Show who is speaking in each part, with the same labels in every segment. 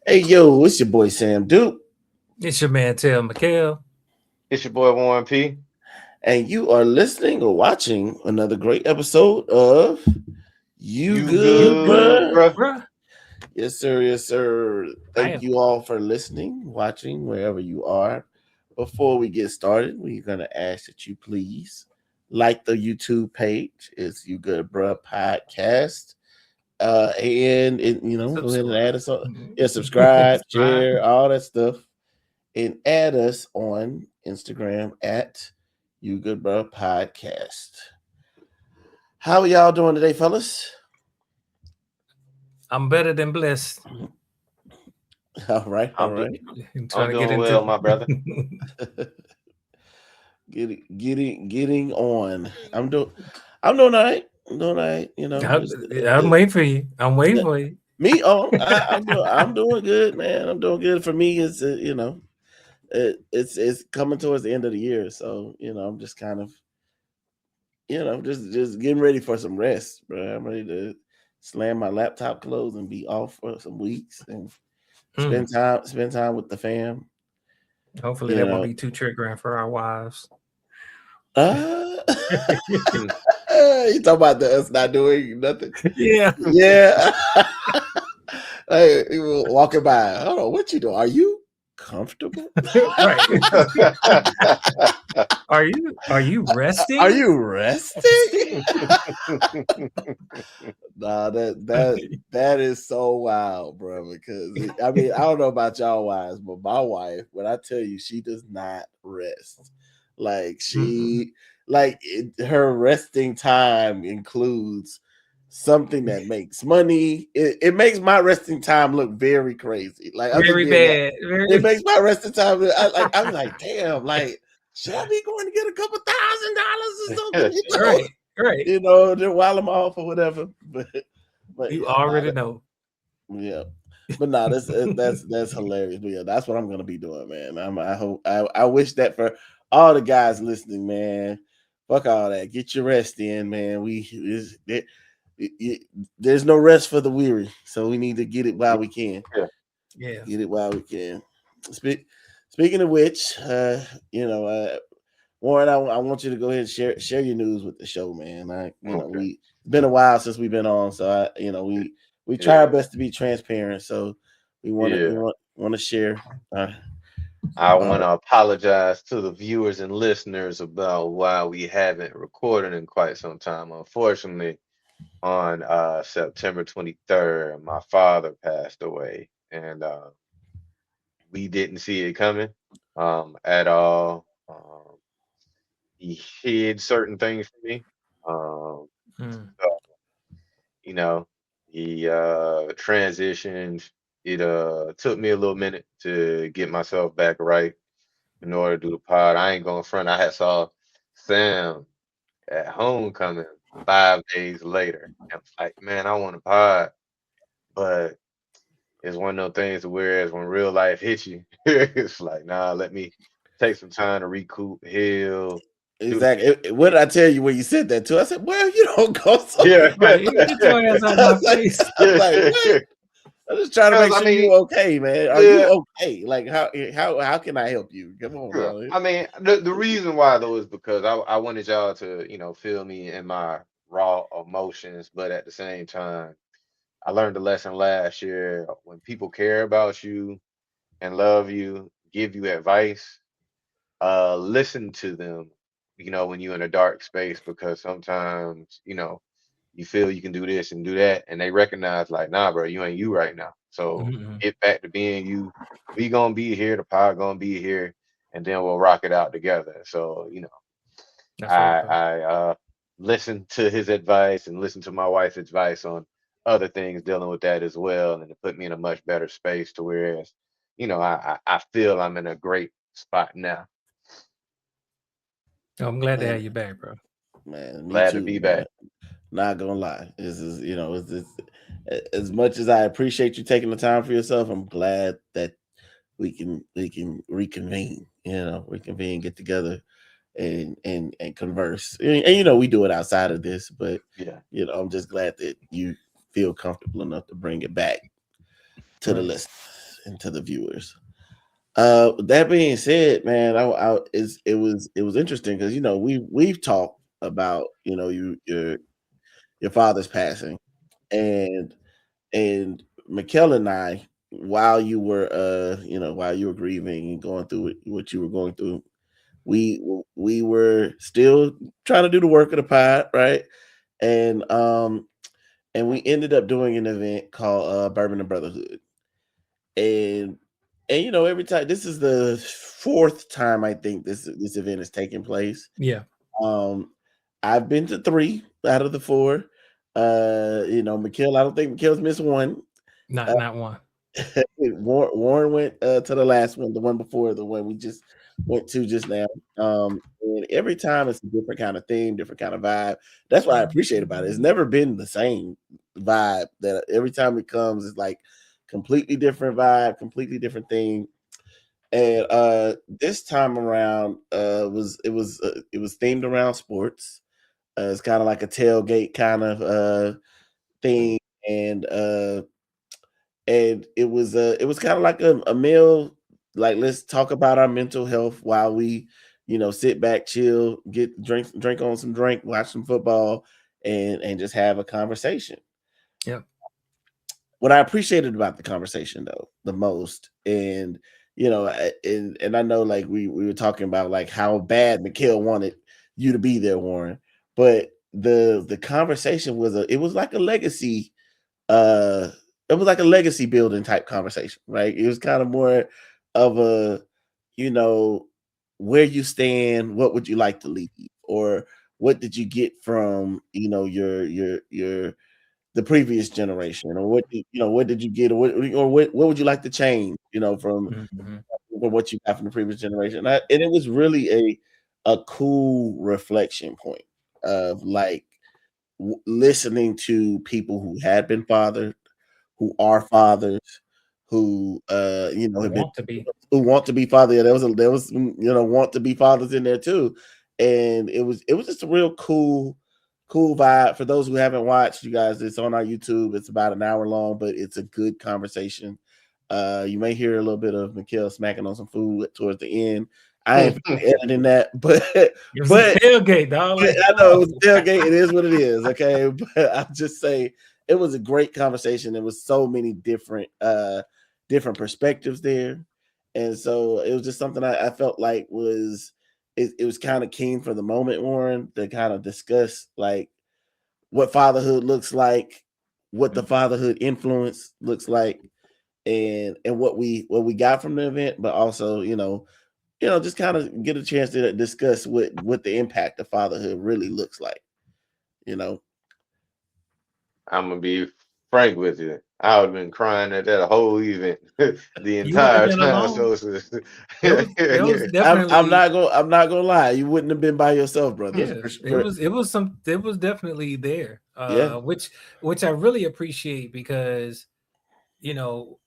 Speaker 1: Hey, yo, it's your boy Sam Duke,
Speaker 2: It's your man, Tell McHale.
Speaker 3: It's your boy Warren P.
Speaker 1: and you are listening or watching another great episode of You
Speaker 3: You
Speaker 2: You
Speaker 1: Good,
Speaker 3: good,
Speaker 2: good,
Speaker 1: Bruh?
Speaker 3: bruh?
Speaker 2: bruh?
Speaker 1: Yes, sir. Yes, sir. Thank
Speaker 2: Bam.
Speaker 1: you all for listening, watching, wherever you are. Before we get started, we're going to ask that you please like the YouTube page. It's You Good, Bruh Podcast. Go ahead and add
Speaker 2: Subscribe.
Speaker 1: us on. Yeah, subscribe,
Speaker 2: Subscribe.
Speaker 1: share, all that stuff. And add us on Instagram at You Good Bro Podcast. How are y'all doing today, fellas?
Speaker 2: I'm better than blessed.
Speaker 1: All right, all
Speaker 3: I'm do-
Speaker 1: right.
Speaker 2: I'm
Speaker 3: I'm
Speaker 2: trying to get
Speaker 3: doing
Speaker 2: into
Speaker 3: well, my brother.
Speaker 1: getting on. I'm doing all right. I'm doing all right.
Speaker 2: I'm waiting for you. I'm waiting for you.
Speaker 1: Me. I'm doing good, man. I'm doing good. For me, it's coming towards the end of the year, so I'm just kind of just getting ready for some rest, bro. I'm ready to slam my laptop closed and be off for some weeks and
Speaker 2: Mm.
Speaker 1: spend time with the fam.
Speaker 2: Hopefully
Speaker 1: You
Speaker 2: that won't
Speaker 1: know,
Speaker 2: be too triggering for our wives.
Speaker 1: uh,
Speaker 3: Hmm.
Speaker 1: you talk about us not doing nothing?
Speaker 2: Yeah.
Speaker 1: Yeah. Hey, you were walking by. Hold on, what you doing? Are you comfortable?
Speaker 2: Right. Are you
Speaker 1: Are
Speaker 2: resting?
Speaker 1: you resting? Nah, that is so wild, bro. Because I don't know about y'all wives, but my wife, when I tell you, she does not rest. Like
Speaker 2: Mm-mm.
Speaker 1: her resting time includes something that makes money. It makes my resting time look very crazy. Like I'm just
Speaker 2: Very
Speaker 1: being like,
Speaker 2: bad.
Speaker 1: it
Speaker 2: Very
Speaker 1: makes my resting time. I'm like, damn, like should I be going to get a couple $1,000 or something?
Speaker 2: right. Right.
Speaker 1: While I'm off or whatever. But
Speaker 2: You
Speaker 1: yeah, nah,
Speaker 2: already know.
Speaker 1: yeah. But no, that's hilarious. But yeah, that's what I'm gonna be doing, man. I wish that for all the guys listening, man. Fuck all that. Get your rest in, man. There's no rest for the weary, so we need to get it while we can.
Speaker 3: Yeah.
Speaker 2: Yeah.
Speaker 1: Get it while we can. Speak, Speaking of which, you know, Warren, I want you to go ahead and share your news with the show, man.
Speaker 3: Okay.
Speaker 1: We it's been a while since we've been on, so we try our
Speaker 3: Yeah.
Speaker 1: best to be transparent. So we
Speaker 3: Yeah.
Speaker 1: want to share. Uh,
Speaker 3: I
Speaker 1: uh,
Speaker 3: want to apologize to the viewers and listeners about why we haven't recorded in quite some time. Unfortunately, on September 23rd, my father passed away, and we didn't see it coming at all. He hid certain things from me. Um,
Speaker 2: Mm.
Speaker 3: so, you know, he transitioned. It took me a little minute to get myself back right in order to do the pod. I ain't going front. I had saw Sam at homecoming 5 days later. And I was like, man, I want a pod, but it's one of those things where when real life hits you, it's like, nah, let me take some time to recoup, heal, do the
Speaker 1: exactly. What did I tell you when you said that too? I said, "Well, you don't go so."
Speaker 3: yeah.
Speaker 2: Right. Get your ass out of
Speaker 1: I
Speaker 2: my
Speaker 1: was like,
Speaker 2: face.
Speaker 1: I was like, "What?" I'm just trying to
Speaker 3: Because
Speaker 1: make
Speaker 3: I
Speaker 1: sure you
Speaker 3: mean,
Speaker 1: okay, man. Are
Speaker 3: yeah,
Speaker 1: you okay? Like how can I help you? Come on
Speaker 3: yeah.
Speaker 1: now.
Speaker 3: I mean, the reason why though is because I wanted y'all to, feel me in my raw emotions, but at the same time, I learned a lesson last year. When people care about you and love you, give you advice, listen to them, when you're in a dark space, because sometimes, you feel you can do this and do that, and they recognize like, nah, bro, you ain't you right now. So
Speaker 2: Mm-mm.
Speaker 3: get back to being you. We gonna be here, the pod gonna be here, and then we'll rock it out together. So,
Speaker 2: That's real talk.
Speaker 3: I listened to his advice and listened to my wife's advice on other things dealing with that as well, and it put me in a much better space to whereas, I feel I'm in a great spot now.
Speaker 2: I'm glad to
Speaker 1: Man,
Speaker 2: have you back, bro.
Speaker 1: man, me
Speaker 3: Glad to
Speaker 1: too,
Speaker 3: be
Speaker 1: man.
Speaker 3: back.
Speaker 1: Not gonna lie. This is, as much as I appreciate you taking the time for yourself, I'm glad that we can reconvene, reconvene, get together and converse. And we do it outside of this, but
Speaker 3: Yeah.
Speaker 1: I'm just glad that you feel comfortable enough to bring it back to the
Speaker 2: Right.
Speaker 1: list. and to the viewers. That being said, man, it was interesting because we've talked about your father's passing, and and Mikkel and I, while you were grieving and going through what you were going through, we we were still trying to do the work of the pod, right? And we ended up doing an event called Bourbon and Brotherhood, and every time, this is the fourth time I think this event is taking place.
Speaker 2: Yeah.
Speaker 1: um I've been to three out of the four. Mikhail, I don't think Mikhail's missed one.
Speaker 2: Not one.
Speaker 1: Warren went to the last one, the one before the one we just went to just now. And every time it's a different kind of theme, different kind of vibe. That's what I appreciate about it. It's never been the same vibe. That every time it comes, it's like completely different vibe, completely different thing. And this time around, it was themed around sports. It's kind of like a tailgate kind of thing, and it was kind of like a meal. Like, let's talk about our mental health while we, sit back, chill, get drink on some drink, watch some football, and just have a conversation.
Speaker 2: Yeah.
Speaker 1: What I appreciated about the conversation though the most, and and I know, like, we were talking about like how bad Mikhail wanted you to be there, Warren, but the conversation it was like a legacy. uh it was like a legacy building type conversation, right? It was kind of more of a, you know where you stand, what would you like to leave, or what did you get from, your the previous generation, or what did you get, or what would you like to change,
Speaker 2: Mhm.
Speaker 1: from what you got from the previous generation. And it was really a cool reflection point of, like, listening to people who had been fathered, who are fathers, who have been,
Speaker 2: Want to be.
Speaker 1: who want to be father. Yeah, there was want to be fathers in there too, and it was just a real cool vibe. For those who haven't watched, you guys, it's on our YouTube. It's about an hour long, but it's a good conversation. You may hear a little bit of Mikhail smacking on some food towards the end. I ain't editing that, but
Speaker 2: It was a
Speaker 1: but
Speaker 2: tailgate, dog. Let it
Speaker 1: I know it was
Speaker 2: flow.
Speaker 1: a tailgate. It is what it is. Okay. But I'll just say it was a great conversation. There was so many different perspectives there. And so it was just something I felt like it was kind of keen for the moment, Warren, to kind of discuss, like, what fatherhood looks like, what the fatherhood influence looks like, and what we got from the event, but also, just kind of get a chance to discuss what the impact of fatherhood really looks like. You know,
Speaker 3: I'm gonna be frank with you. I would have been crying at that whole event the
Speaker 2: You wouldn't have
Speaker 3: entire
Speaker 2: been
Speaker 3: time.
Speaker 2: alone.
Speaker 3: So
Speaker 2: It was
Speaker 1: I'm
Speaker 2: definitely,
Speaker 1: not gonna lie. You wouldn't have been by yourself, brother.
Speaker 2: yeah. It
Speaker 1: For,
Speaker 2: was it was some it was definitely there.
Speaker 1: yeah.
Speaker 2: Which I really appreciate because, you know,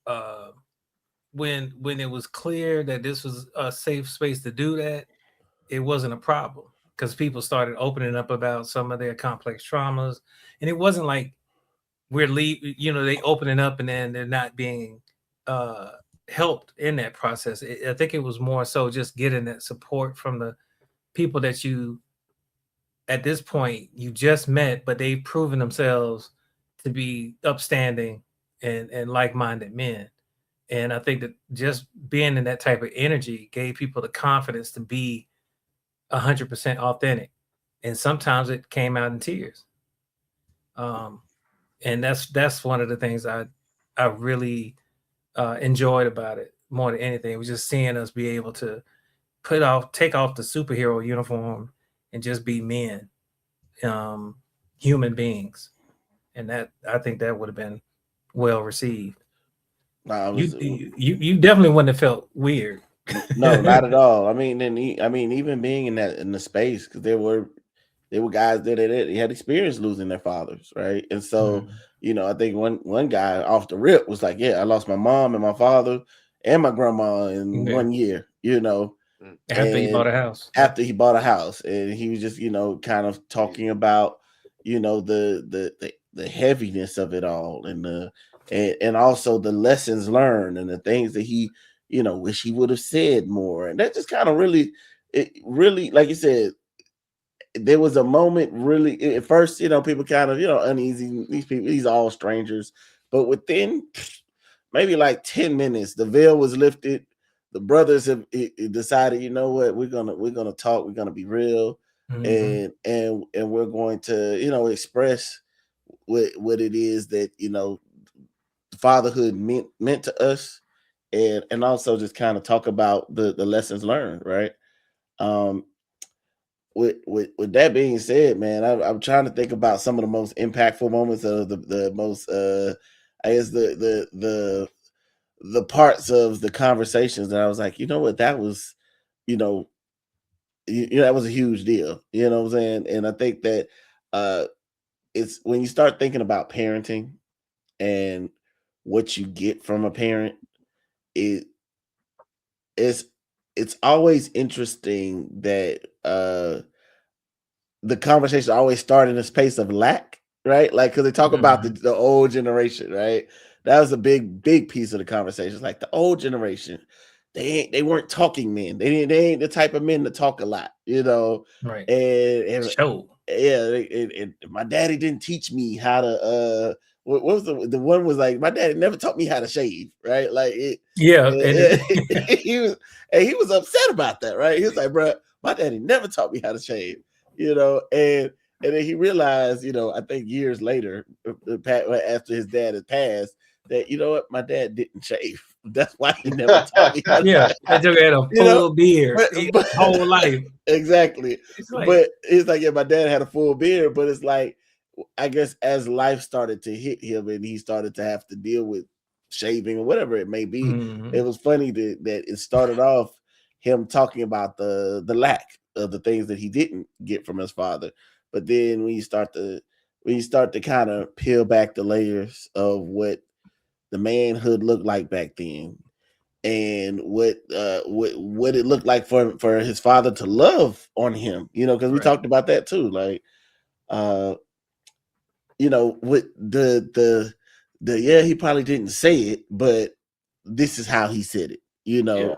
Speaker 2: when it was clear that this was a safe space to do that, it wasn't a problem because people started opening up about some of their complex traumas, and it wasn't like they opening up and then they're not being uh helped in that process. I think it was more so just getting that support from the people that you, at this point, you just met, but they've proven themselves to be upstanding and like-minded men. And I think that just being in that type of energy gave people the confidence to be 100% authentic. And sometimes it came out in tears. Um, and that's one of the things I really enjoyed about it more than anything. It was just seeing us be able to take off the superhero uniform and just be men, um, human beings, and that I think that would have been well received.
Speaker 1: I
Speaker 2: You
Speaker 1: was
Speaker 2: you definitely wouldn't have felt weird.
Speaker 1: No, not at all. I mean, even being in the space, because there were guys that had experienced losing their fathers, right? And so,
Speaker 2: Mm.
Speaker 1: I think one guy off the rip was like, "Yeah, I lost my mom and my father and my grandma in
Speaker 2: Yeah.
Speaker 1: 1 year,"
Speaker 2: After he
Speaker 1: and
Speaker 2: bought a house. Yep.
Speaker 1: after he bought a house, and he was just, kind of talking about, the heaviness of it all, and and also the lessons learned and the things that he, wish he would have said more. And that just kind of really, it really, like you said, there was a moment really at first, people kind of, uneasy. These people, these all strangers, but within maybe like 10 minutes, the veil was lifted. The brothers have decided, you know what, we're gonna talk, we're gonna be real,
Speaker 2: Mm-hmm.
Speaker 1: and we're going to, express what it is that, fatherhood meant to us, and also just kind of talk about the lessons learned, right? Um, with that being said, man, I'm trying to think about some of the most impactful moments of the most I guess the parts of the conversations that I was like, you know what, that was, you know, that was a huge deal. You know what I'm saying? And I think that uh it's when you start thinking about parenting and what you get from a parent, it it's it's always interesting that the conversation always start in a space of lack, right? Like, because they talk about
Speaker 2: Mm-hmm.
Speaker 1: the old generation, right? That was a big piece of the conversation. It's like the old generation, they weren't talking men. They ain't the type of men to talk a lot,
Speaker 2: Right.
Speaker 1: and
Speaker 2: Show.
Speaker 1: yeah, and my daddy didn't teach me how to what was the one was like, my daddy never taught me how to shave, right? Like
Speaker 2: Yeah, and
Speaker 1: he was, and he was upset about that, right? He was like, bro, my daddy never taught me how to shave, and then he realized, I think years later, after his dad had passed, that, you know what, my dad didn't shave. That's why he never taught me how to
Speaker 2: yeah,
Speaker 1: shave.
Speaker 2: that joke had a
Speaker 1: you know,
Speaker 2: full beard
Speaker 1: but,
Speaker 2: his
Speaker 1: but
Speaker 2: whole life.
Speaker 1: exactly.
Speaker 2: It's like,
Speaker 1: But it's like, yeah, my dad had a full beard, but it's like, I guess as life started to hit him and he started to have to deal with shaving or whatever it may be, it
Speaker 2: mhm,
Speaker 1: was funny that it started off him talking about the lack of the things that he didn't get from his father. But then when you start to kind of peel back the layers of what the manhood looked like back then, and what it looked like for his father to love on him, because we
Speaker 2: right,
Speaker 1: talked about that too, like uh with the yeah, he probably didn't say it, but this is how he said it,
Speaker 3: Yeah.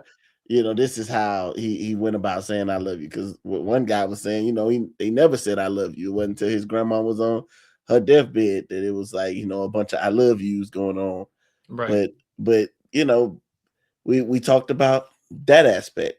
Speaker 1: this is how he went about saying I love you, because one guy was saying, he never said I love you. It wasn't until his grandma was on her deathbed that it was like, a bunch of I love yous going on.
Speaker 2: right.
Speaker 1: But we talked about that aspect,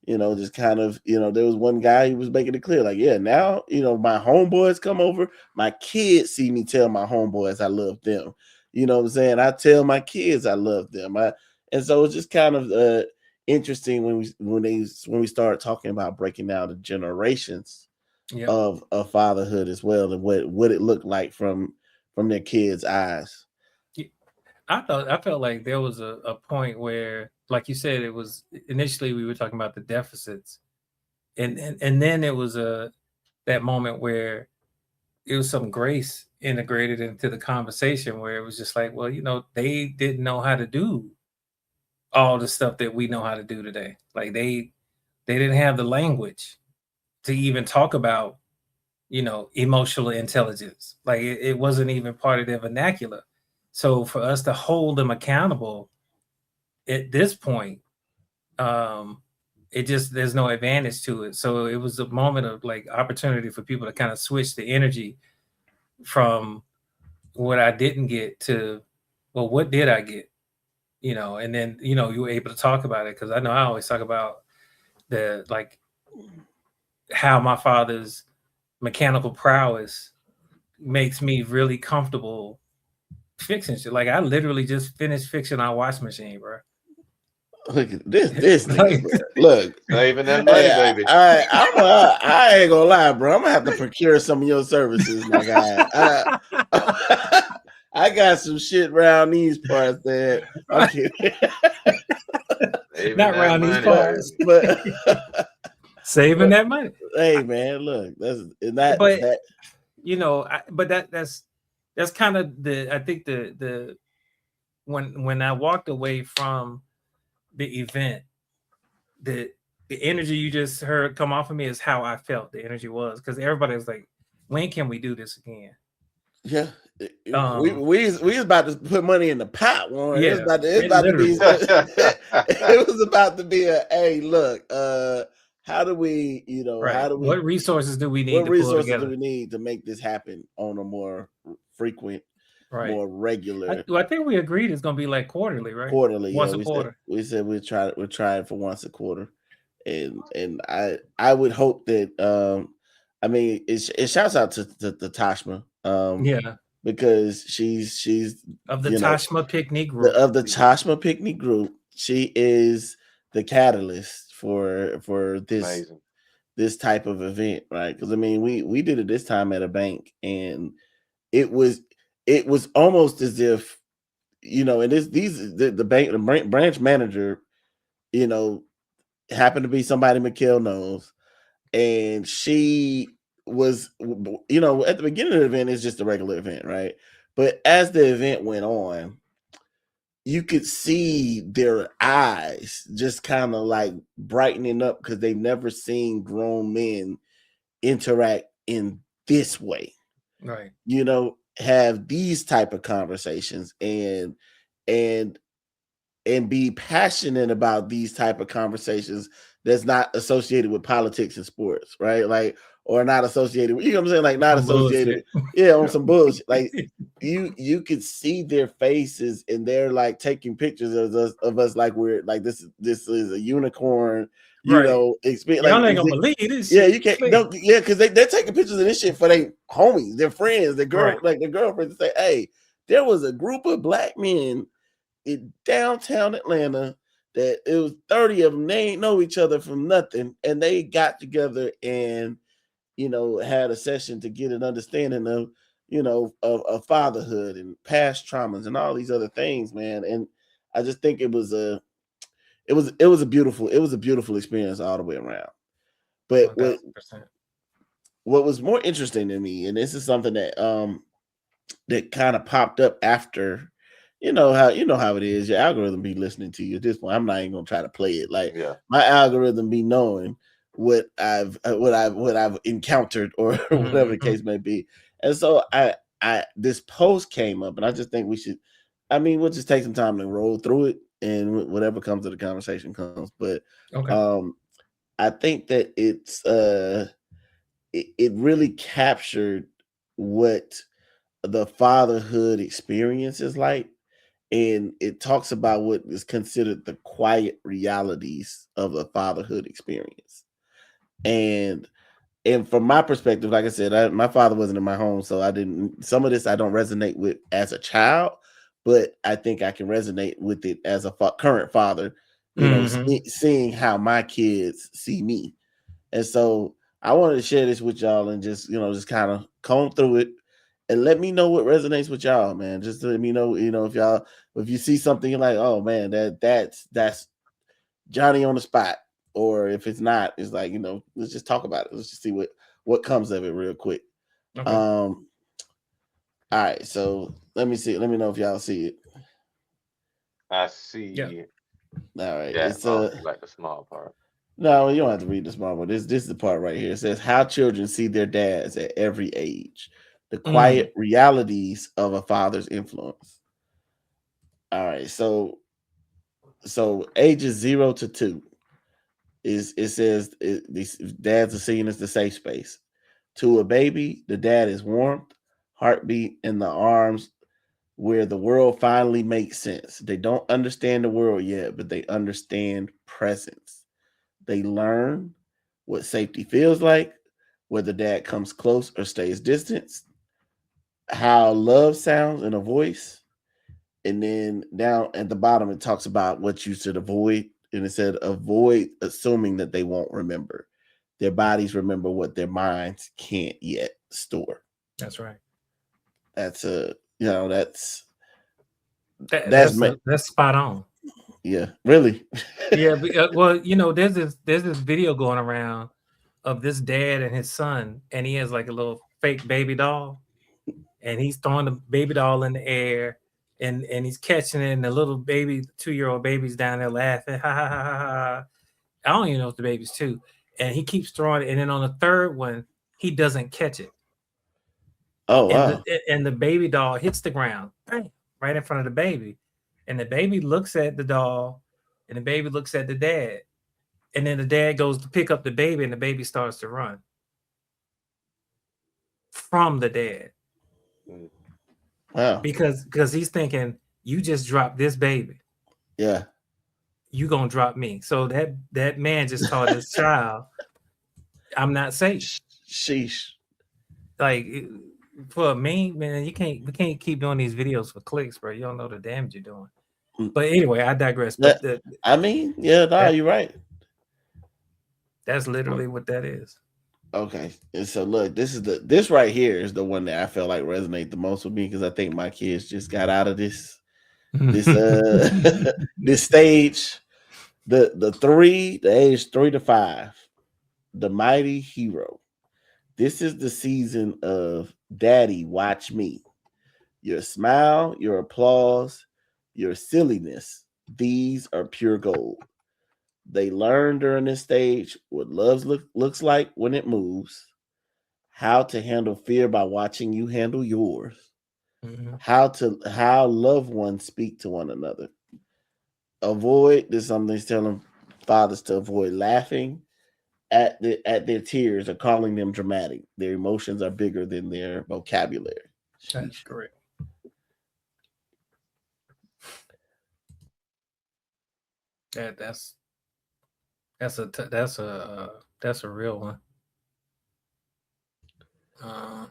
Speaker 1: just kind of, there was one guy, he was making it clear, like, yeah, now, my homeboys come over, my kids see me tell my homeboys I love them. You know what I'm saying? I tell my kids I love them. And so it's just kind of interesting when we start talking about breaking down the generations
Speaker 2: Yep.
Speaker 1: of fatherhood as well, and what it looked like from their kids' eyes.
Speaker 2: I felt like there was a point where, like you said, it was initially we were talking about the deficits, and then it was that moment where it was some grace integrated into the conversation where it was just like, well, they didn't know how to do all the stuff that we know how to do today. Like they didn't have the language to even talk about, emotional intelligence. Like it wasn't even part of their vernacular. So for us to hold them accountable at this point, um, it just there's no advantage to it. So it was a moment of like opportunity for people to kind of switch the energy from what I didn't get to, well, what did I get? And then you were able to talk about it, because I know I always talk about the like how my father's mechanical prowess makes me really comfortable fixing shit. Like I literally just finished fixing our washing machine, bro.
Speaker 1: Look at this nigga,
Speaker 2: Like,
Speaker 1: bro. Look,
Speaker 3: Saving that
Speaker 1: hey,
Speaker 3: money, baby.
Speaker 1: I ain't gonna lie, bro. I'm gonna have to procure some of your services, my guy. I got some shit around these parts that I'm
Speaker 2: right,
Speaker 1: kidding,
Speaker 3: Saving
Speaker 2: not
Speaker 3: that
Speaker 2: around these
Speaker 3: money, baby.
Speaker 2: parts.
Speaker 1: but
Speaker 2: Saving
Speaker 1: but
Speaker 2: that money.
Speaker 1: hey, man, look, that's not
Speaker 2: But
Speaker 1: that.
Speaker 2: but that's kind of the I think the when I walked away from the event, the the energy you just heard come off of me is how I felt the energy was, because everybody was like, when can we do this again?
Speaker 1: Yeah, we was about to put money in the pot, Warren.
Speaker 2: Yeah,
Speaker 1: It's about to be
Speaker 2: literally.
Speaker 1: it was about to be a hey, look, how do we,
Speaker 2: Right.
Speaker 1: how do we
Speaker 2: What resources do we need
Speaker 1: what
Speaker 2: to pull
Speaker 1: resources do
Speaker 2: together?
Speaker 1: we need to make this happen on a more frequent,
Speaker 2: Right.
Speaker 1: more regular
Speaker 2: I think we agreed it's gonna be like quarterly, right?
Speaker 1: quarterly? Yeah,
Speaker 2: Once a quarter.
Speaker 1: we said we're trying for once a quarter, and I would hope that I mean it shouts out to Tashma
Speaker 2: Yeah.
Speaker 1: because she's
Speaker 2: Of the
Speaker 1: you know
Speaker 2: Tashma Picnic group.
Speaker 1: of the Tashma Picnic group. She is the catalyst for
Speaker 3: Amazing.
Speaker 1: this type of event, right? Because I mean, we did it this time at a bank, and it was it was almost as if and the bank branch manager, you know, happened to be somebody Mikhail knows, and she was, at the beginning of the event, it's just a regular event, right? But as the event went on, you could see their eyes just kind of like brightening up because they've never seen grown men interact in this way,
Speaker 2: Right.
Speaker 1: have these type of conversations and and be passionate about these type of conversations that's not associated with politics and sports, right? Like, or not associated with, what I'm saying, like not
Speaker 2: Some
Speaker 1: associated,
Speaker 2: bullshit.
Speaker 1: yeah, on some bullshit. Like you could see their faces and they're like taking pictures of us like we're like this is a unicorn,
Speaker 2: Right.
Speaker 1: experience.
Speaker 2: Y'all
Speaker 1: Like,
Speaker 2: ain't gonna believe this
Speaker 1: yeah,
Speaker 2: shit.
Speaker 1: you can't
Speaker 2: Click.
Speaker 1: don't yeah, because they're taking pictures of this shit for their homies, their friends,
Speaker 2: Right.
Speaker 1: their girlfriends to say, hey, there was a group of black men in downtown Atlanta that it was 30 of them. They ain't know each other from nothing. And they got together and, had a session to get an understanding of, of fatherhood and past traumas and all these other things, man. And I just think it was a beautiful experience all the way around. But
Speaker 2: 1000%.
Speaker 1: what was more interesting to me, and this is something that kind of popped up after, how it is. Your algorithm be listening to you at this point. I'm not even gonna try to play it. Like
Speaker 3: Yeah.
Speaker 1: my algorithm be knowing what I've encountered or whatever the
Speaker 2: Mhm.
Speaker 1: case may be. And so I this post came up, and I just think we should. I mean, we'll just take some time to roll through it, and whatever comes to the conversation comes. But
Speaker 2: Okay.
Speaker 1: um, I think that it really captured what the fatherhood experience is like, and it talks about what is considered the quiet realities of a fatherhood experience. And and from my perspective, like I said, my father wasn't in my home, so I didn't, some of this I don't resonate with as a child, but I think I can resonate with it as a current father,
Speaker 2: Hmm.
Speaker 1: seeing how my kids see me. And so I wanted to share this with y'all and just, just kind of comb through it and let me know what resonates with y'all, man. Just to let me know, if you see something you're like, oh man, that's Johnny on the spot. Or if it's not, it's like, let's just talk about it. Let's just see what comes of it real quick.
Speaker 2: Okay.
Speaker 1: All right, so let me see. Let me know if y'all see it.
Speaker 3: I
Speaker 2: Yeah.
Speaker 3: see
Speaker 1: All right,
Speaker 3: that.
Speaker 1: it's
Speaker 3: I don't see like the small part.
Speaker 1: no, you don't have to read the small one. This is the part right here. It says how children see their dads at every age, the
Speaker 2: Mm.
Speaker 1: quiet realities of a father's influence. All right, so ages 0 to 2 is it says these dads are seen as the safe space. To a baby, the dad is warmth, heartbeat, in the arms where the world finally makes sense. They don't understand the world yet, but they understand presence. They learn what safety feels like, whether dad comes close or stays distant, how love sounds in a voice. And then down at the bottom, it talks about what you should avoid. And it said, avoid assuming that they won't remember. Their bodies remember what their minds can't yet store.
Speaker 2: That's right.
Speaker 1: That's a, that's,
Speaker 2: That,
Speaker 1: that's,
Speaker 2: that's that's spot on.
Speaker 1: yeah, really.
Speaker 2: Yeah. Well, there's this video going around of this dad and his son, and he has like a little fake baby doll, and he's throwing the baby doll in the air, and he's catching it, and the little baby, 2-year-old baby's down there laughing, ha ha ha ha ha. I don't even know if the baby's two, and he keeps throwing it, and then on the third one, he doesn't catch it.
Speaker 1: Oh
Speaker 2: and
Speaker 1: wow.
Speaker 2: the baby doll hits the ground, bang, right in front of the baby, and the baby looks at the doll, and the baby looks at the dad, and then the dad goes to pick up the baby, and the baby starts to run from the dad
Speaker 3: Mm.
Speaker 1: Wow.
Speaker 2: because he's thinking, you just dropped this baby,
Speaker 1: Yeah.
Speaker 2: you gonna drop me. So that man just taught his child, I'm not safe.
Speaker 1: Sheesh.
Speaker 2: Like for me, man, we can't keep doing these videos for clicks, bro. You don't know the damage you're doing.
Speaker 1: Mm,
Speaker 2: But anyway, I digress.
Speaker 1: That,
Speaker 2: But
Speaker 1: I mean, yeah, no,
Speaker 2: that
Speaker 1: you're right.
Speaker 2: that's
Speaker 1: Well,
Speaker 2: literally what that is.
Speaker 1: okay. And so look, this right here is the one that I felt like resonate the most with me because I think my kids just got out of this this stage. The age 3 to 5, the mighty hero. This is the season of Daddy Watch Me. Your smile, your applause, your silliness. These are pure gold. They learn during this stage what looks like when it moves, how to handle fear by watching you handle yours,
Speaker 2: Mhm.
Speaker 1: how loved ones speak to one another. Avoid this is something that's telling fathers to avoid laughing at their tears or calling them dramatic. Their emotions are bigger than their vocabulary.
Speaker 2: That's
Speaker 1: Sheesh.
Speaker 2: correct. That's that's a real one. Uh,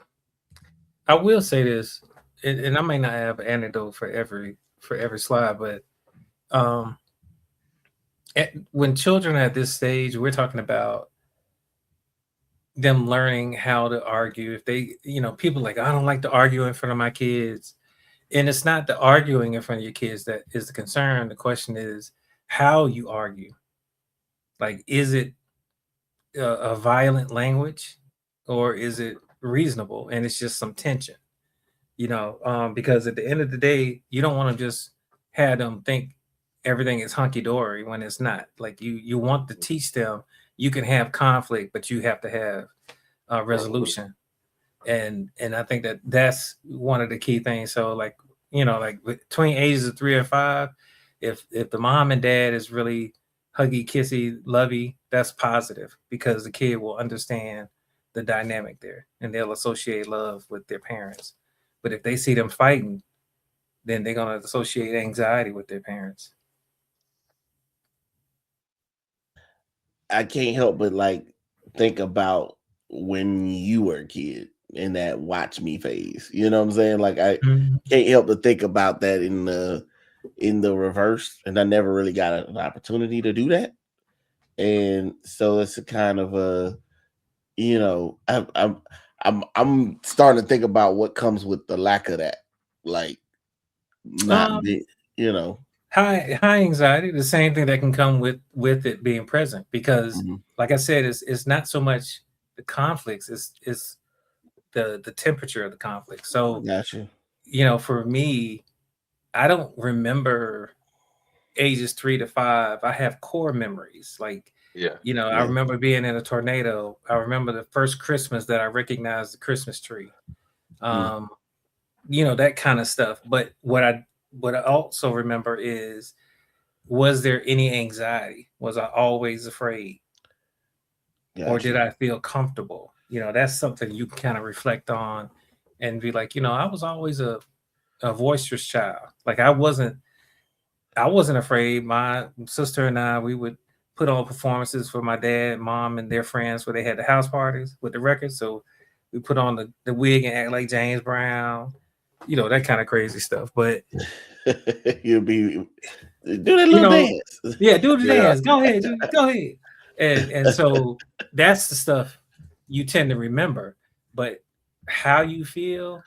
Speaker 2: I will say this, and I may not have an anecdote for every slide, but um, when children are at this stage, we're talking about them learning how to argue. If they, people like, I don't like to argue in front of my kids, and it's not the arguing in front of your kids that is the concern. The question is how you argue. Like, is it a violent language, or is it reasonable and it's just some tension? Because at the end of the day, you don't want to just have them think everything is hunky dory when it's not. Like you want to teach them you can have conflict, but you have to have resolution. And I think that that's one of the key things. So like like between ages of 3 and 5, if the mom and dad is really huggy, kissy, lovey, that's positive because the kid will understand the dynamic there and they'll associate love with their parents. But if they see them fighting, then they're gonna associate anxiety with their parents.
Speaker 1: I can't help but like think about when you were a kid in that watch me phase. You know what I'm saying? Like I
Speaker 2: Mhm.
Speaker 1: can't help but think about that in the reverse. And I never really got an opportunity to do that. And so it's a kind of a you know, I'm starting to think about what comes with the lack of that. Like not
Speaker 2: Um,
Speaker 1: being, you know.
Speaker 2: high anxiety, the same thing that can come with it being present, because
Speaker 1: Mhm.
Speaker 2: like I said, it's not so much the conflicts, it's the temperature of the conflict.
Speaker 1: I
Speaker 2: So
Speaker 1: got you.
Speaker 2: for me, I don't remember ages 3 to 5. I have core memories. Like,
Speaker 3: Yeah.
Speaker 2: I
Speaker 1: Yeah.
Speaker 2: remember being in a tornado. I remember the first Christmas that I recognized the Christmas tree.
Speaker 1: Mm.
Speaker 2: Um, that kind of stuff. But what I also remember is, was there any anxiety? Was I always afraid? Or
Speaker 1: Got
Speaker 2: did
Speaker 1: you.
Speaker 2: I feel comfortable? That's something you can kind of reflect on and be like, I was always a boisterous child. Like I wasn't afraid. My sister and I, we would put on performances for my dad, mom, and their friends where they had the house parties with the records. So we put on the wig and act like James Brown, that kind of crazy stuff. But
Speaker 1: You'll be do that
Speaker 2: you
Speaker 1: little
Speaker 2: know,
Speaker 1: dance.
Speaker 2: yeah, do the
Speaker 3: Yeah.
Speaker 2: dance. Go ahead, go ahead. And so that's the stuff you tend to remember. But how you feel,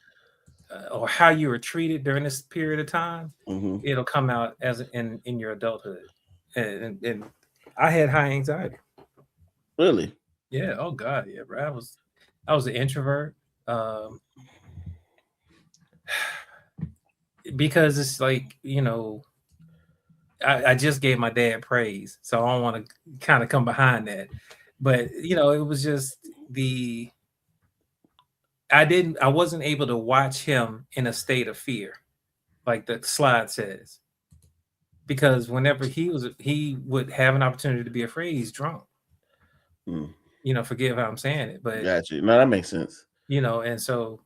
Speaker 2: or how you were treated during this period of time,
Speaker 1: Hmm.
Speaker 2: it'll come out as in your adulthood. And I had high anxiety.
Speaker 1: Really?
Speaker 2: Yeah. Oh God. Yeah. Bro. I was an introvert. Um, because it's like I just gave my dad praise, so I don't want to kind of come behind that. But it was just the I wasn't able to watch him in a state of fear, like the slide says, because whenever he would have an opportunity to be afraid, he's drunk.
Speaker 1: Mm,
Speaker 2: Forgive how I'm saying it, but
Speaker 1: got you. No, that makes sense.
Speaker 2: and so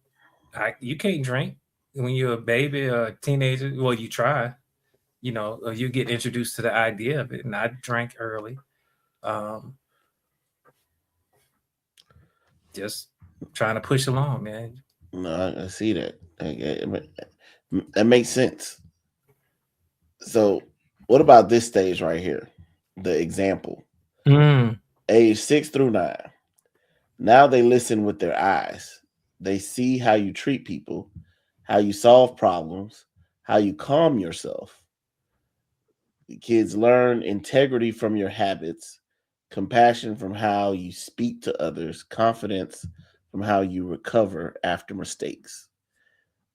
Speaker 2: you can't drink when you're a baby or a teenager. Well, you try, or you get introduced to the idea of it. And I drank early, um, just trying to push along, man.
Speaker 1: No, I see that. That makes sense. So, what about this stage right here? The example,
Speaker 2: Mm,
Speaker 1: age 6 through 9. Now they listen with their eyes. They see how you treat people, how you solve problems, how you calm yourself. The kids learn integrity from your habits, compassion from how you speak to others, confidence from how you recover after mistakes.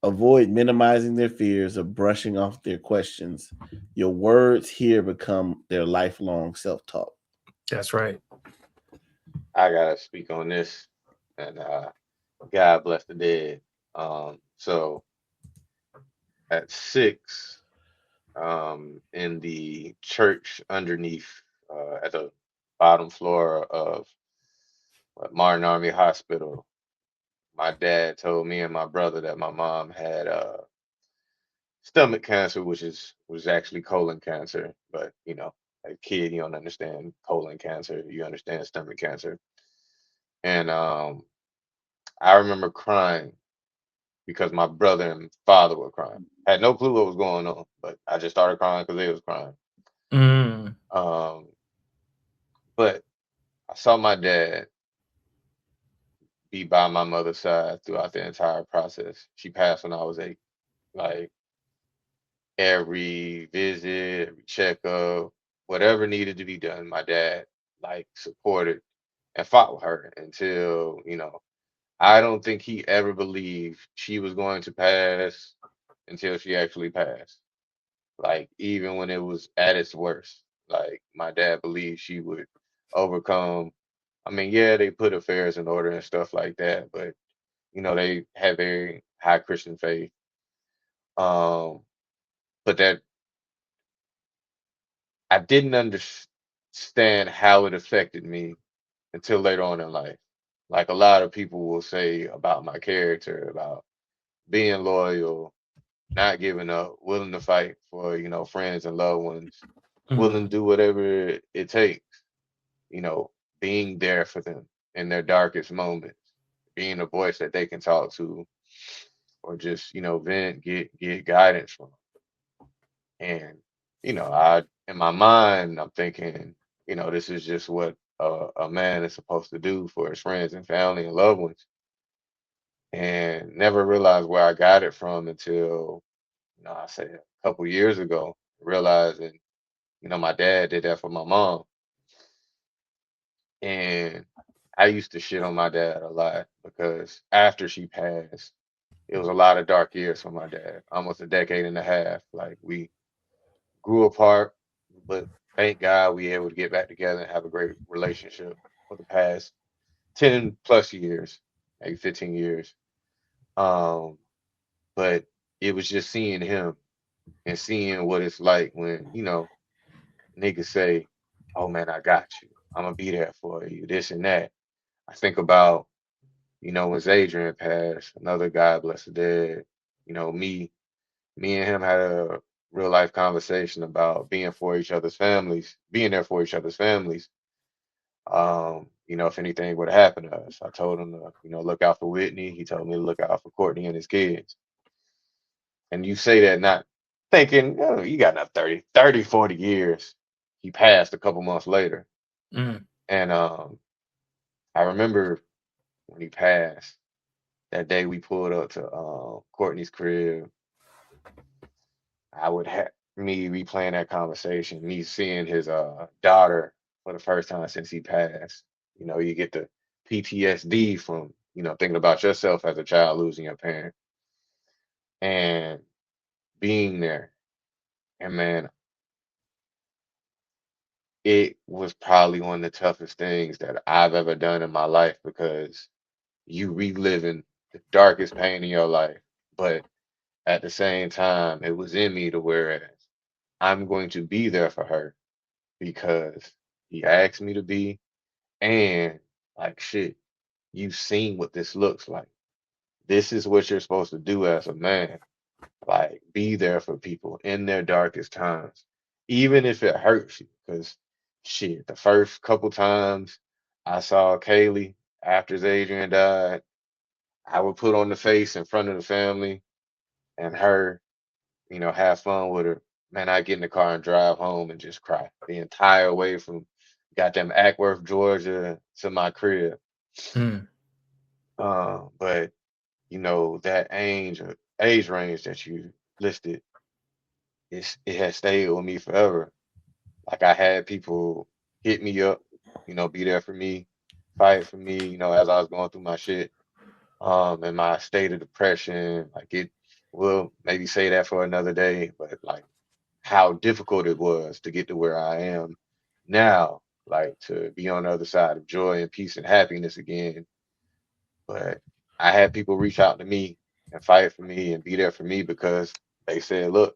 Speaker 1: Avoid minimizing their fears or brushing off their questions. Your words here become their lifelong self talk.
Speaker 2: that's right.
Speaker 3: I gotta speak on this, and God bless the dead. So at 6, in the church underneath, at the bottom floor of Martin Army Hospital, my dad told me and my brother that my mom had stomach cancer, which was actually colon cancer. But a kid, you don't understand colon cancer. You understand stomach cancer. And I remember crying because my brother and father were crying. Had no clue what was going on, but I just started crying because they was crying.
Speaker 2: Mm,
Speaker 3: Um, but I saw my dad be by my mother's side throughout the entire process. She passed when I was 8. Like every visit, every checkup, whatever needed to be done, my dad like supported and fought with her until, I don't think he ever believed she was going to pass until she actually passed. Like even when it was at its worst, like my dad believed she would overcome. I mean, yeah, they put affairs in order and stuff like that, but they had very high Christian faith. Um, but that I didn't understand how it affected me until later on in life. Like a lot of people will say about my character, about being loyal, not giving up, willing to fight for, friends and loved ones, willing to
Speaker 2: mm,
Speaker 3: do whatever it takes, you know, being there for them in their darkest moments, being a voice that they can talk to or just, vent, get guidance from. And, I in my mind, I'm thinking, this is just what a man is supposed to do for his friends and family and loved ones. And never realized where I got it from until, I say a couple years ago, realizing, my dad did that for my mom. And I used to shit on my dad a lot because after she passed, it was a lot of dark years for my dad, almost a decade and a half. Like we grew apart, but thank God we able to get back together and have a great relationship for the past 10 plus years, maybe 15 years. Um, but it was just seeing him and seeing what it's like when, niggas say, "Oh man, I got you. I'm gonna be there for you," this and that. I think about, when Adrian passed, another God bless the dead, me and him had a real life conversation about being for each other's families, being there for each other's families. If anything would have happened to us, I told him to, look out for Whitney. He told me to look out for Courtney and his kids. And you say that not thinking, oh, you got enough 40 years. He passed a couple months later.
Speaker 2: mm.
Speaker 3: And I remember when he passed, that day we pulled up to Courtney's crib. I would have me replaying that conversation, me seeing his daughter for the first time since he passed. You get the PTSD from, thinking about yourself as a child losing your parent and being there. And man, it was probably one of the toughest things that I've ever done in my life because you reliving. the darkest pain in your life. But at the same time, it was in me to whereas I'm going to be there for her because he asked me to be. And like shit, you've seen what this looks like. This is what you're supposed to do as a man. Like, be there for people in their darkest times, even if it hurts you. Because shit, the first couple times I saw Kaylee after Adrian died, I would put on the face in front of the family and her, have fun with her. Man, I get in the car and drive home and just cry the entire way from goddamn Ackworth, Georgia to my crib.
Speaker 2: Mm.
Speaker 3: But that age range that you listed, it has stayed with me forever. Like I had people hit me up, be there for me, fight for me, as I was going through my shit, and my state of depression. Like it will maybe say that for another day, but like how difficult it was to get to where I am now, like to be on the other side of joy and peace and happiness again. But I had people reach out to me and fight for me and be there for me because they said, look,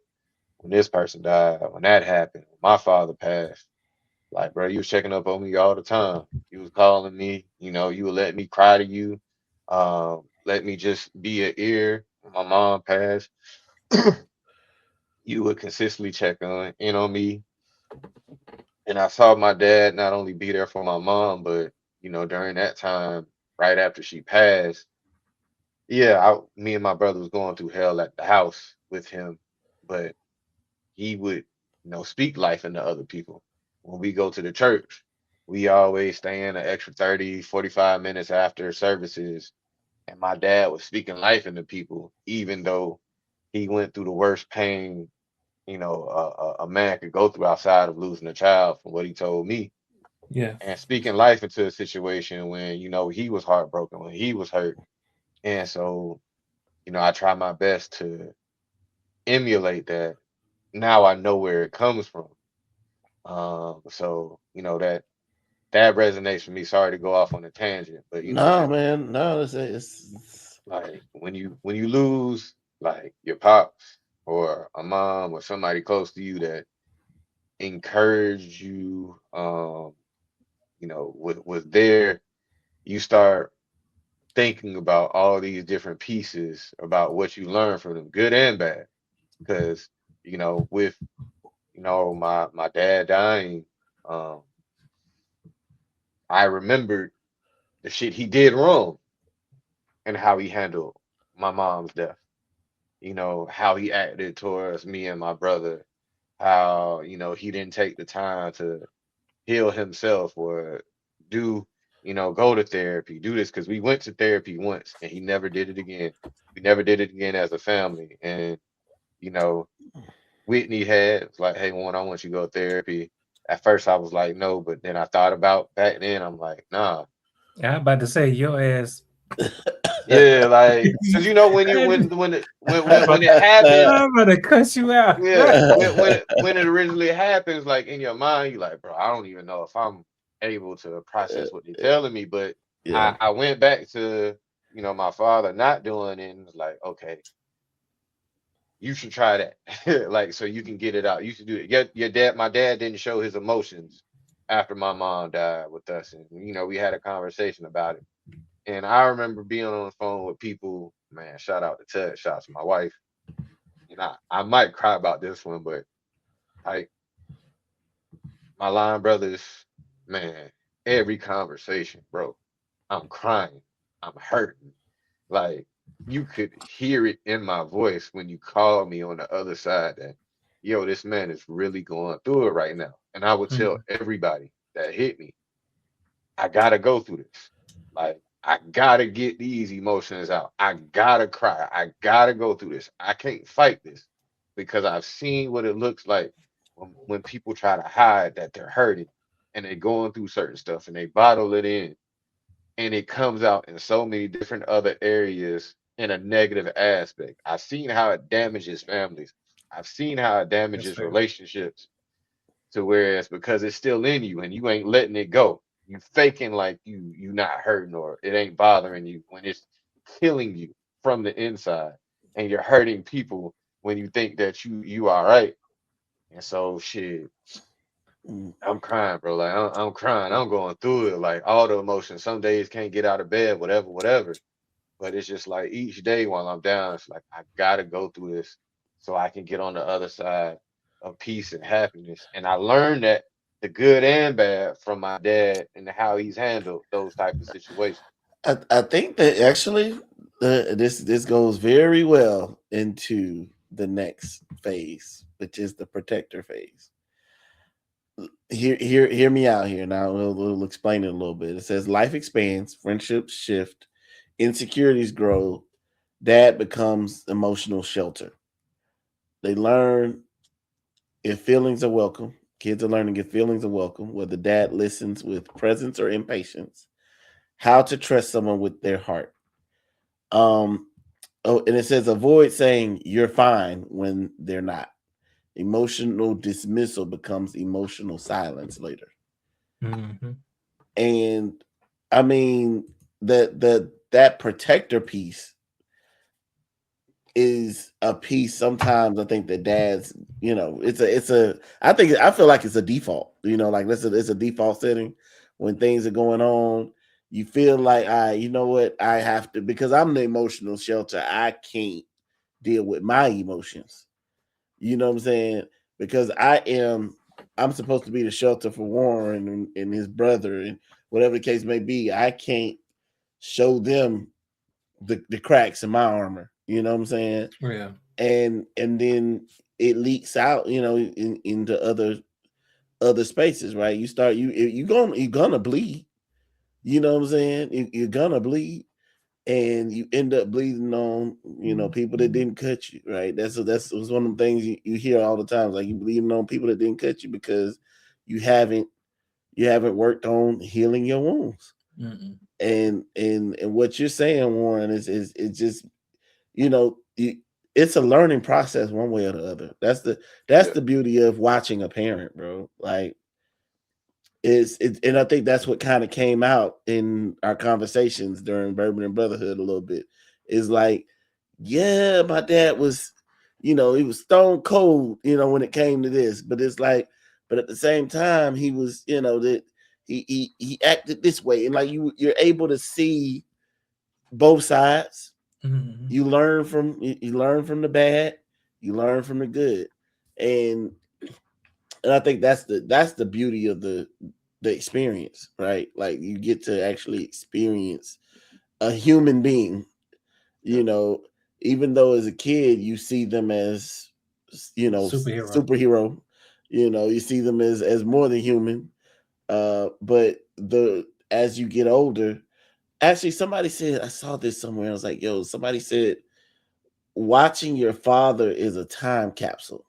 Speaker 3: when this person died, when that happened, when my father passed, like, bro, you was checking up on me all the time. You was calling me, you would let me cry to you, let me just be an ear. When my mom passed, you would consistently check in on me. And I saw my dad not only be there for my mom, but during that time, right after she passed, yeah, me and my brother was going through hell at the house with him, but he would, speak life into other people. When we go to the church, we always stay in an extra 30, 45 minutes after services. And my dad was speaking life into people, even though he went through the worst pain, a man could go through outside of losing a child, from what he told me.
Speaker 2: Yeah.
Speaker 3: And speaking life into a situation when, he was heartbroken, when he was hurt. And so, I try my best to emulate that. Now I know where it comes from. So that resonates with me. Sorry to go off on a tangent, but
Speaker 1: No,
Speaker 3: just
Speaker 1: man, no,
Speaker 3: like when you lose like your pops or a mom or somebody close to you that encouraged you, was there, you start thinking about all these different pieces about what you learned from them, good and bad. Because with my dad dying, um, I remembered the shit he did wrong and how he handled my mom's death. How he acted towards me and my brother, how, he didn't take the time to heal himself or do, go to therapy, do this, because we went to therapy once and he never did it again. We never did it again as a family. And, you know, Whitney had was like, hey, one, I want you to go to therapy. At first I was like, no, but then I thought about back then, I'm like, nah.
Speaker 2: I'm about to say your ass.
Speaker 3: Yeah, like, cause when you when it happened,
Speaker 2: I'm gonna cuss you out.
Speaker 3: yeah, when it originally happens, like in your mind, you like, bro, I don't even know if I'm able to process what they're telling me. But
Speaker 1: yeah.
Speaker 3: I went back to my father not doing it, and was like, okay, you should try that, like so you can get it out. You should do it. Your dad, my dad didn't show his emotions after my mom died with us, and we had a conversation about it. And I remember being on the phone with people, man. Shout out to Ted, shout out to my wife. And I might cry about this one, but I my line brothers, man, every conversation, bro, I'm crying. I'm hurting. Like you could hear it in my voice when you call me on the other side that, yo, this man is really going through it right now. And I would tell
Speaker 2: Mm.
Speaker 3: everybody that hit me, I gotta go through this. Like I gotta get these emotions out. I gotta cry. I gotta go through this. I can't fight this because I've seen what it looks like when people try to hide that they're hurting and they're going through certain stuff and they bottle it in and it comes out in so many different other areas in a negative aspect. I've seen how it damages families. I've seen how it
Speaker 2: That's
Speaker 3: damages
Speaker 2: fair.
Speaker 3: relationships to where it's because it's still in you and you ain't letting it go. You faking like you not hurting or it ain't bothering you when killing you from the inside, and you're hurting people when you think that you all right. And so shit,
Speaker 1: Mm.
Speaker 3: I'm crying, bro. Like I'm crying. I'm going through it. Like all the emotions. Some days can't get out of bed, whatever, whatever. But it's just like each day while I'm down, it's like I gotta go through this so I can get on the other side of peace and happiness. And I learned that the good and bad from my dad and how he's handled those type of situations.
Speaker 1: I think that actually this goes very well into the next phase, which is the protector phase. Hear me out here. Now we'll explain it a little bit. It says life expands, friendships shift, insecurities grow, dad becomes emotional shelter. They learn if feelings are welcome. Kids are learning if feelings are welcome, whether dad listens with presence or impatience, how to trust someone with their heart. Um, oh, and it says avoid saying you're fine when they're not. Emotional dismissal becomes emotional silence later.
Speaker 2: Mm-hmm.
Speaker 1: And I mean that protector piece is a piece sometimes I think that dads, it's a I feel like it's a default, like it's a default setting when things are going on. You feel like you know what, I have to, because I'm the emotional shelter. I can't deal with my emotions. You know what I'm saying? Because I'm supposed to be the shelter for Warren and his brother and whatever the case may be. I can't show them the cracks in my armor. You know what I'm saying?
Speaker 2: Yeah.
Speaker 1: And then it leaks out, into other spaces, right? You start you're gonna bleed. You know what I'm saying? You're gonna bleed, and you end up bleeding on people that didn't cut you, right? That's was one of the things you hear all the time, like you bleeding on people that didn't cut you because you haven't worked on healing your wounds.
Speaker 2: Mm-mm.
Speaker 1: And what you're saying, Warren, is it's just it's a learning process one way or the other. That's
Speaker 3: Yeah.
Speaker 1: the beauty of watching a parent, bro. Like and I think that's what kind of came out in our conversations during Bourbon and Brotherhood a little bit. Is like, yeah, my dad was, he was stone cold, when it came to this. But it's like, but at the same time, he was, that he acted this way, and like you're able to see both sides.
Speaker 2: Mm-hmm.
Speaker 1: You learn from the bad, you learn from the good, and I think that's the beauty of the experience, right? Like you get to actually experience a human being,
Speaker 3: Yeah.
Speaker 1: you know, even though as a kid you see them as
Speaker 2: Superhero.
Speaker 1: superhero, you see them as more than human. But the as you get older, actually somebody said, I saw this somewhere. I was like, yo, somebody said watching your father is a time capsule.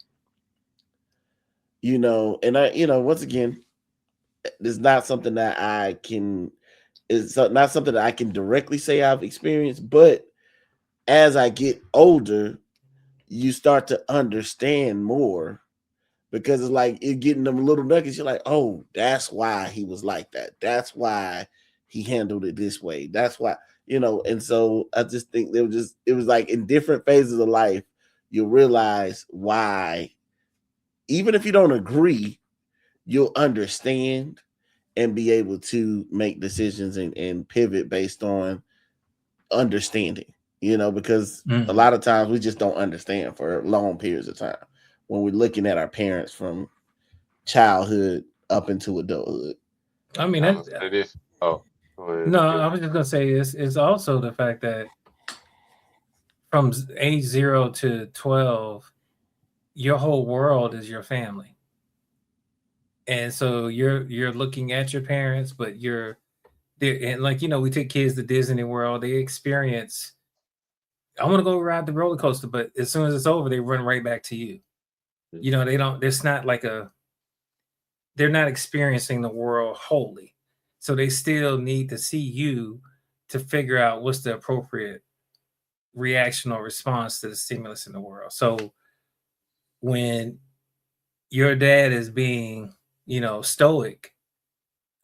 Speaker 1: And once again, it's not something that it's not something that I can directly say I've experienced, but as I get older, you start to understand more, because it's like it getting them little nuggets. You're like, oh, that's why he was like that. That's why he handled it this way. That's why, and so I just think it was like in different phases of life, you realize why, even if you don't agree, you'll understand and be able to make decisions and pivot based on understanding, because a
Speaker 2: Mm-hmm.
Speaker 1: lot of times we just don't understand for long periods of time when we're looking at our parents from childhood up into adulthood.
Speaker 2: I mean,
Speaker 3: I'm
Speaker 2: that,
Speaker 3: gonna say this. Oh, go ahead,
Speaker 2: no, I
Speaker 3: Joe.
Speaker 2: was just gonna say it's also the fact that from age 0 to 12, your whole world is your family, and so you're looking at your parents, but you're there, and like we take kids to Disney World, they experience. I want to go ride the roller coaster, but as soon as it's over, they run right back to you. They don't. It's not like a. They're not experiencing the world wholly, so they still need to see you to figure out what's the appropriate reaction or response to the stimulus in the world. So when your dad is being, stoic,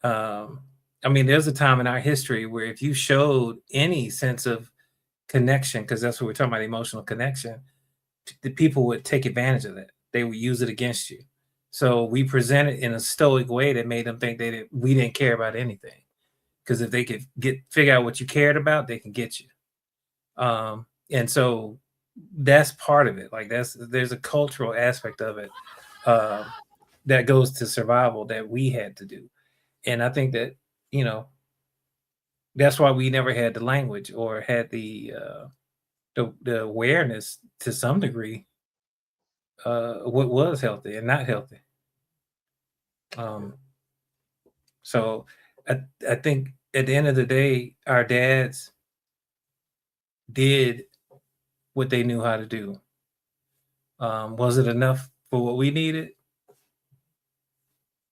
Speaker 2: um, I mean, there's a time in our history where if you showed any sense of connection, because that's what we're talking about, emotional connection, the people would take advantage of that. They would use it against you. So we presented in a stoic way that made them think we didn't care about anything. Because if they could figure out what you cared about, they can get you. And so that's part of it. Like there's a cultural aspect of it that goes to survival that we had to do. And I think that, you know, that's why we never had the language or had the awareness to some degree what was healthy and not healthy. So I think at the end of the day, our dads did what they knew how to do. Was it enough for what we needed?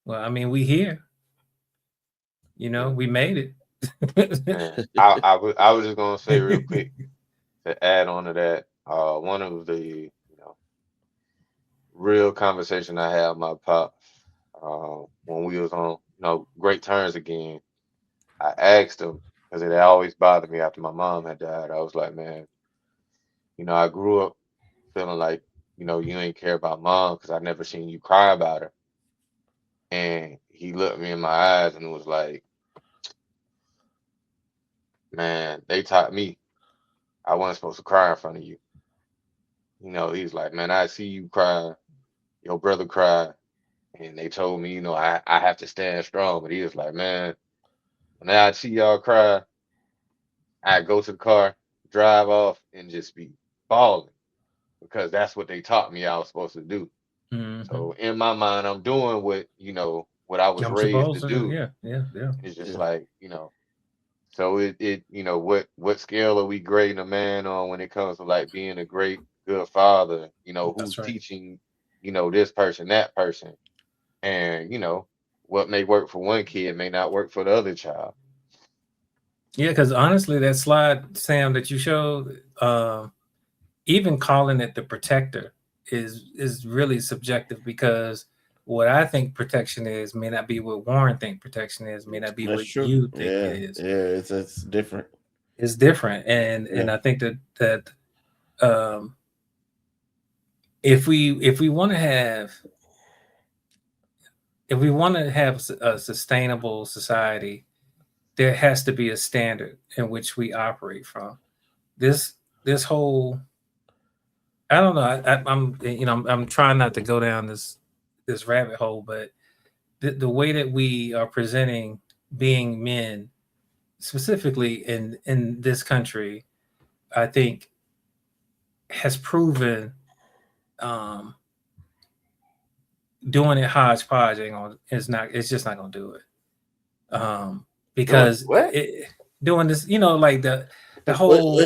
Speaker 2: Well, I mean, we here. You know,
Speaker 3: Yeah.
Speaker 2: we made it.
Speaker 3: And I was just gonna say real quick to add on to that. One of the real conversation I had with my pop when we was on great terms again. I asked him because it always bothered me after my mom had died. I was like, man, I grew up feeling like you ain't care about mom because I never seen you cry about her. And he looked me in my eyes and was like, man, they taught me I wasn't supposed to cry in front of you. He's like, man, I see you cry, your brother cry, and they told me, I have to stand strong. But he was like, man, when I see y'all cry, I go to the car, drive off, and just be bawling because that's what they taught me I was supposed to do.
Speaker 2: Mm-hmm.
Speaker 3: So in my mind, I'm doing what I was
Speaker 2: I'm
Speaker 3: raised to
Speaker 2: supposed to,
Speaker 3: do.
Speaker 2: yeah.
Speaker 3: It's just
Speaker 1: Yeah.
Speaker 3: like, so what scale are we grading a man on when it comes to like being a great, good father? Who's
Speaker 2: That's right.
Speaker 3: teaching, this person, that person. And, what may work for one kid may not work for the other child.
Speaker 2: Yeah, because honestly, that slide, Sam, that you showed, even calling it the protector is really subjective because what I think protection is may not be what Warren think protection is, may not be
Speaker 1: That's
Speaker 2: what
Speaker 1: true.
Speaker 2: you think it
Speaker 1: Yeah,
Speaker 2: is.
Speaker 1: yeah, it's different.
Speaker 2: It's different, and
Speaker 1: Yeah,
Speaker 2: I think that um, if we want to have a sustainable society, there has to be a standard in which we operate from. This this whole I don't know. I'm trying not to go down this rabbit hole, but the way that we are presenting being men, specifically in this country, I think has proven um, doing it hodgepodge ain't gonna it's just not gonna do it.
Speaker 3: Doing
Speaker 2: Because
Speaker 3: what?
Speaker 2: doing this, like the
Speaker 1: What-
Speaker 2: whole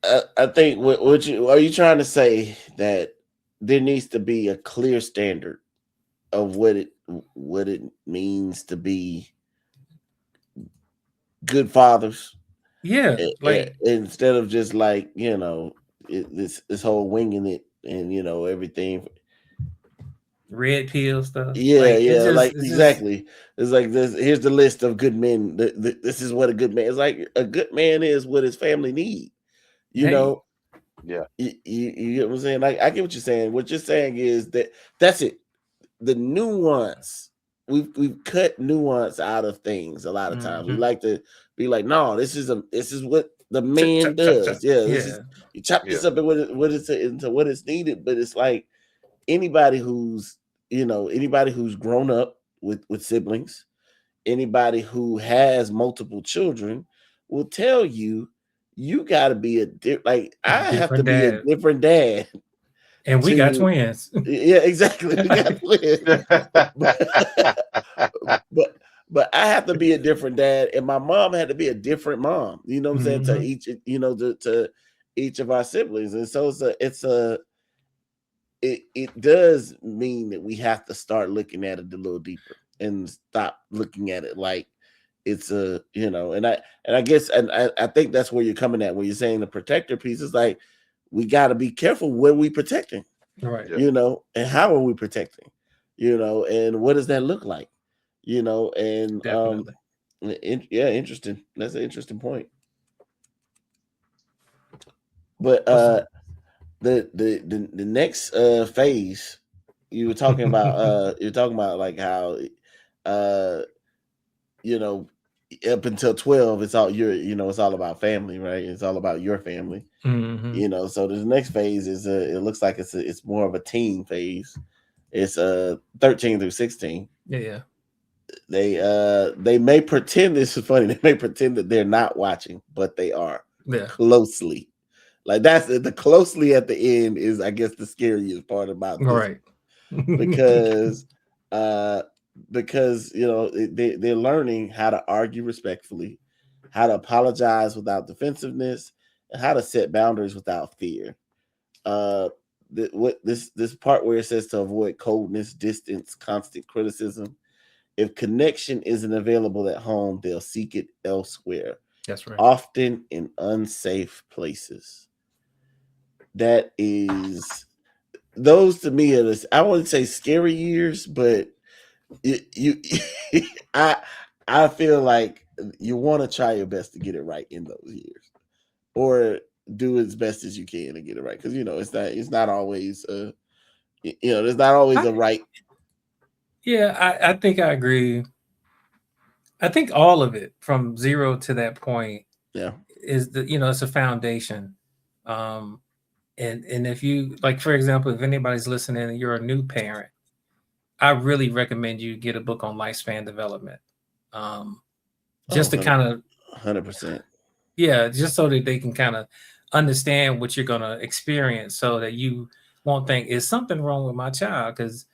Speaker 1: I, I think what you are you trying to say that there needs to be a clear standard of what it means to be good fathers,
Speaker 2: yeah, like
Speaker 1: instead of just like this whole winging it and everything.
Speaker 2: red pill stuff.
Speaker 1: Yeah,
Speaker 2: Like
Speaker 1: yeah, like
Speaker 2: it's just
Speaker 1: exactly. It's like this. Here's the list of good men. This is what a good man is. Like a good man is what his family need. You
Speaker 2: hey,
Speaker 1: know,
Speaker 3: Yeah,
Speaker 1: you get what I'm saying? Like I get what you're saying. What you're saying is that's it. The nuance. We've cut nuance out of things a lot of times. We
Speaker 2: mm-hmm.
Speaker 1: like to be like, no, this is what the
Speaker 2: Chop,
Speaker 1: man
Speaker 2: chop, chop, chop.
Speaker 1: does. Yeah, this
Speaker 2: Yeah.
Speaker 1: is you chop this
Speaker 3: yeah,
Speaker 1: up and what it's into what it's needed. But it's like anybody who's anybody who's grown up with siblings, anybody who has multiple children will tell you you got to be like I have to
Speaker 2: Different
Speaker 1: be a
Speaker 2: dad.
Speaker 1: different dad
Speaker 2: And we got
Speaker 1: to
Speaker 2: twins.
Speaker 1: yeah, exactly. We got twins. but but I have to be a different dad, and my mom had to be a different mom. You know what I'm saying? To
Speaker 2: Mm-hmm.
Speaker 1: each, to each of our siblings, and so it does mean that we have to start looking at it a little deeper and stop looking at it like it's and I guess I think that's where you're coming at when you're saying the protector piece is like we got to be careful what we protecting,
Speaker 2: Right.
Speaker 3: yeah.
Speaker 1: and how are we protecting, and what does that look like, and
Speaker 2: Definitely.
Speaker 1: yeah, interesting. That's an interesting point. But
Speaker 2: What's
Speaker 1: the next phase you were talking about, you're talking about like how uh you know, up until 12 it's all it's all about family, right? It's all about your family.
Speaker 2: hmm
Speaker 1: So the next phase is it looks like it's more of a teen phase. It's 13 through 16.
Speaker 2: Yeah.
Speaker 1: They may pretend, this is funny, they may pretend that they're not watching, but they are
Speaker 2: Yeah.
Speaker 1: closely. Like that's the closely at the end is, I guess, the scariest part about this,
Speaker 2: Right.
Speaker 1: because uh because they're learning how to argue respectfully, how to apologize without defensiveness, and how to set boundaries without fear. What this part where it says to avoid coldness, distance, constant criticism. If connection isn't available at home, they'll seek it elsewhere,
Speaker 2: That's right.
Speaker 1: often in unsafe places. That is, those to me are I wouldn't say scary years, but you I I feel like you want to try your best to get it right in those years, or do as best as you can to get it right, because it's not always there's not always
Speaker 2: I,
Speaker 1: a right.
Speaker 2: yeah, I think I agree. I think all of it from zero to that point
Speaker 1: Yeah.
Speaker 2: is it's a foundation. Um, and if you like, for example, if anybody's listening and you're a new parent, I really recommend you get a book on lifespan development. Um,
Speaker 1: Oh,
Speaker 2: just to kind of
Speaker 1: 100%.
Speaker 2: yeah, just so that they can kind of understand what you're gonna experience, so that you won't think is something wrong with my child. Because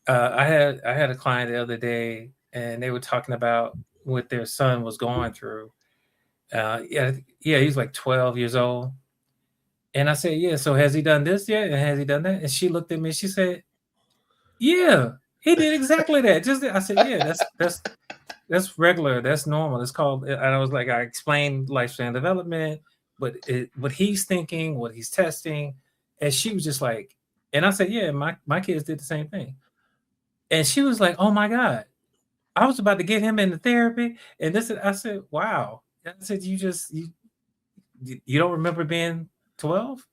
Speaker 2: I had a client the other day, and they were talking about what their son was going through. Yeah, yeah, he's like 12 years old, and I said, "Yeah, so has he done this yet? And has he done that?" And she looked at me. She said, "Yeah, he did exactly that." I said, "Yeah, that's regular. That's normal. It's called." And I was like, I explained lifespan development, but what he's thinking, what he's testing, and she was just like, and I said, "Yeah, my kids did the same thing." And she was like, "Oh my god, I was about to get him into therapy." And this, I said, "Wow." I said, "You don't remember being 12?"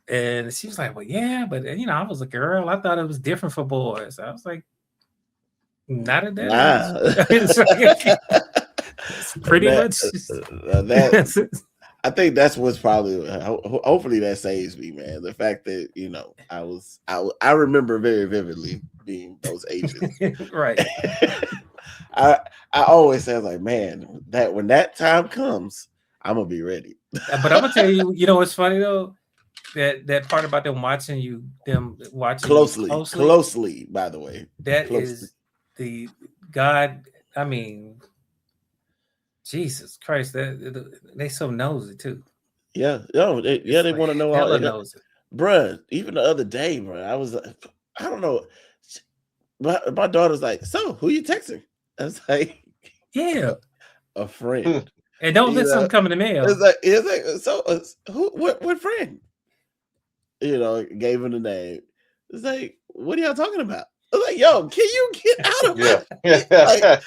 Speaker 2: And she was like, "Well, yeah, but I was a girl. I thought it was different for boys." I was like, "Not at that age."
Speaker 1: Nah.
Speaker 2: It's like, it's pretty
Speaker 1: that
Speaker 2: much.
Speaker 1: that I think that's what's probably, hopefully that saves me, man. The fact that I remember very vividly being those ages.
Speaker 2: Right.
Speaker 1: I I always say, like, man, that when that time comes, I'm gonna be ready.
Speaker 2: But I'm gonna tell you, it's funny though, that part about them watching you
Speaker 1: Closely,
Speaker 2: closely.
Speaker 1: closely. By the way,
Speaker 2: That
Speaker 1: closely.
Speaker 2: is the God. I mean, Jesus Christ, they so nosy too.
Speaker 1: Yeah, no,
Speaker 2: It's
Speaker 1: they
Speaker 2: like
Speaker 1: want to know all,
Speaker 2: hella nosy.
Speaker 1: bruh. Even the other day, bruh, I was like, I don't know. My daughter's like, so who you texting? I was like,
Speaker 2: Yeah,
Speaker 1: a friend.
Speaker 2: and don't
Speaker 1: You
Speaker 2: let something
Speaker 1: know,
Speaker 2: come in the mail.
Speaker 1: it's like so. Who? What friend? Gave him the name. It's like, what are y'all talking about? I was like, yo, can you get out of my
Speaker 3: Yeah.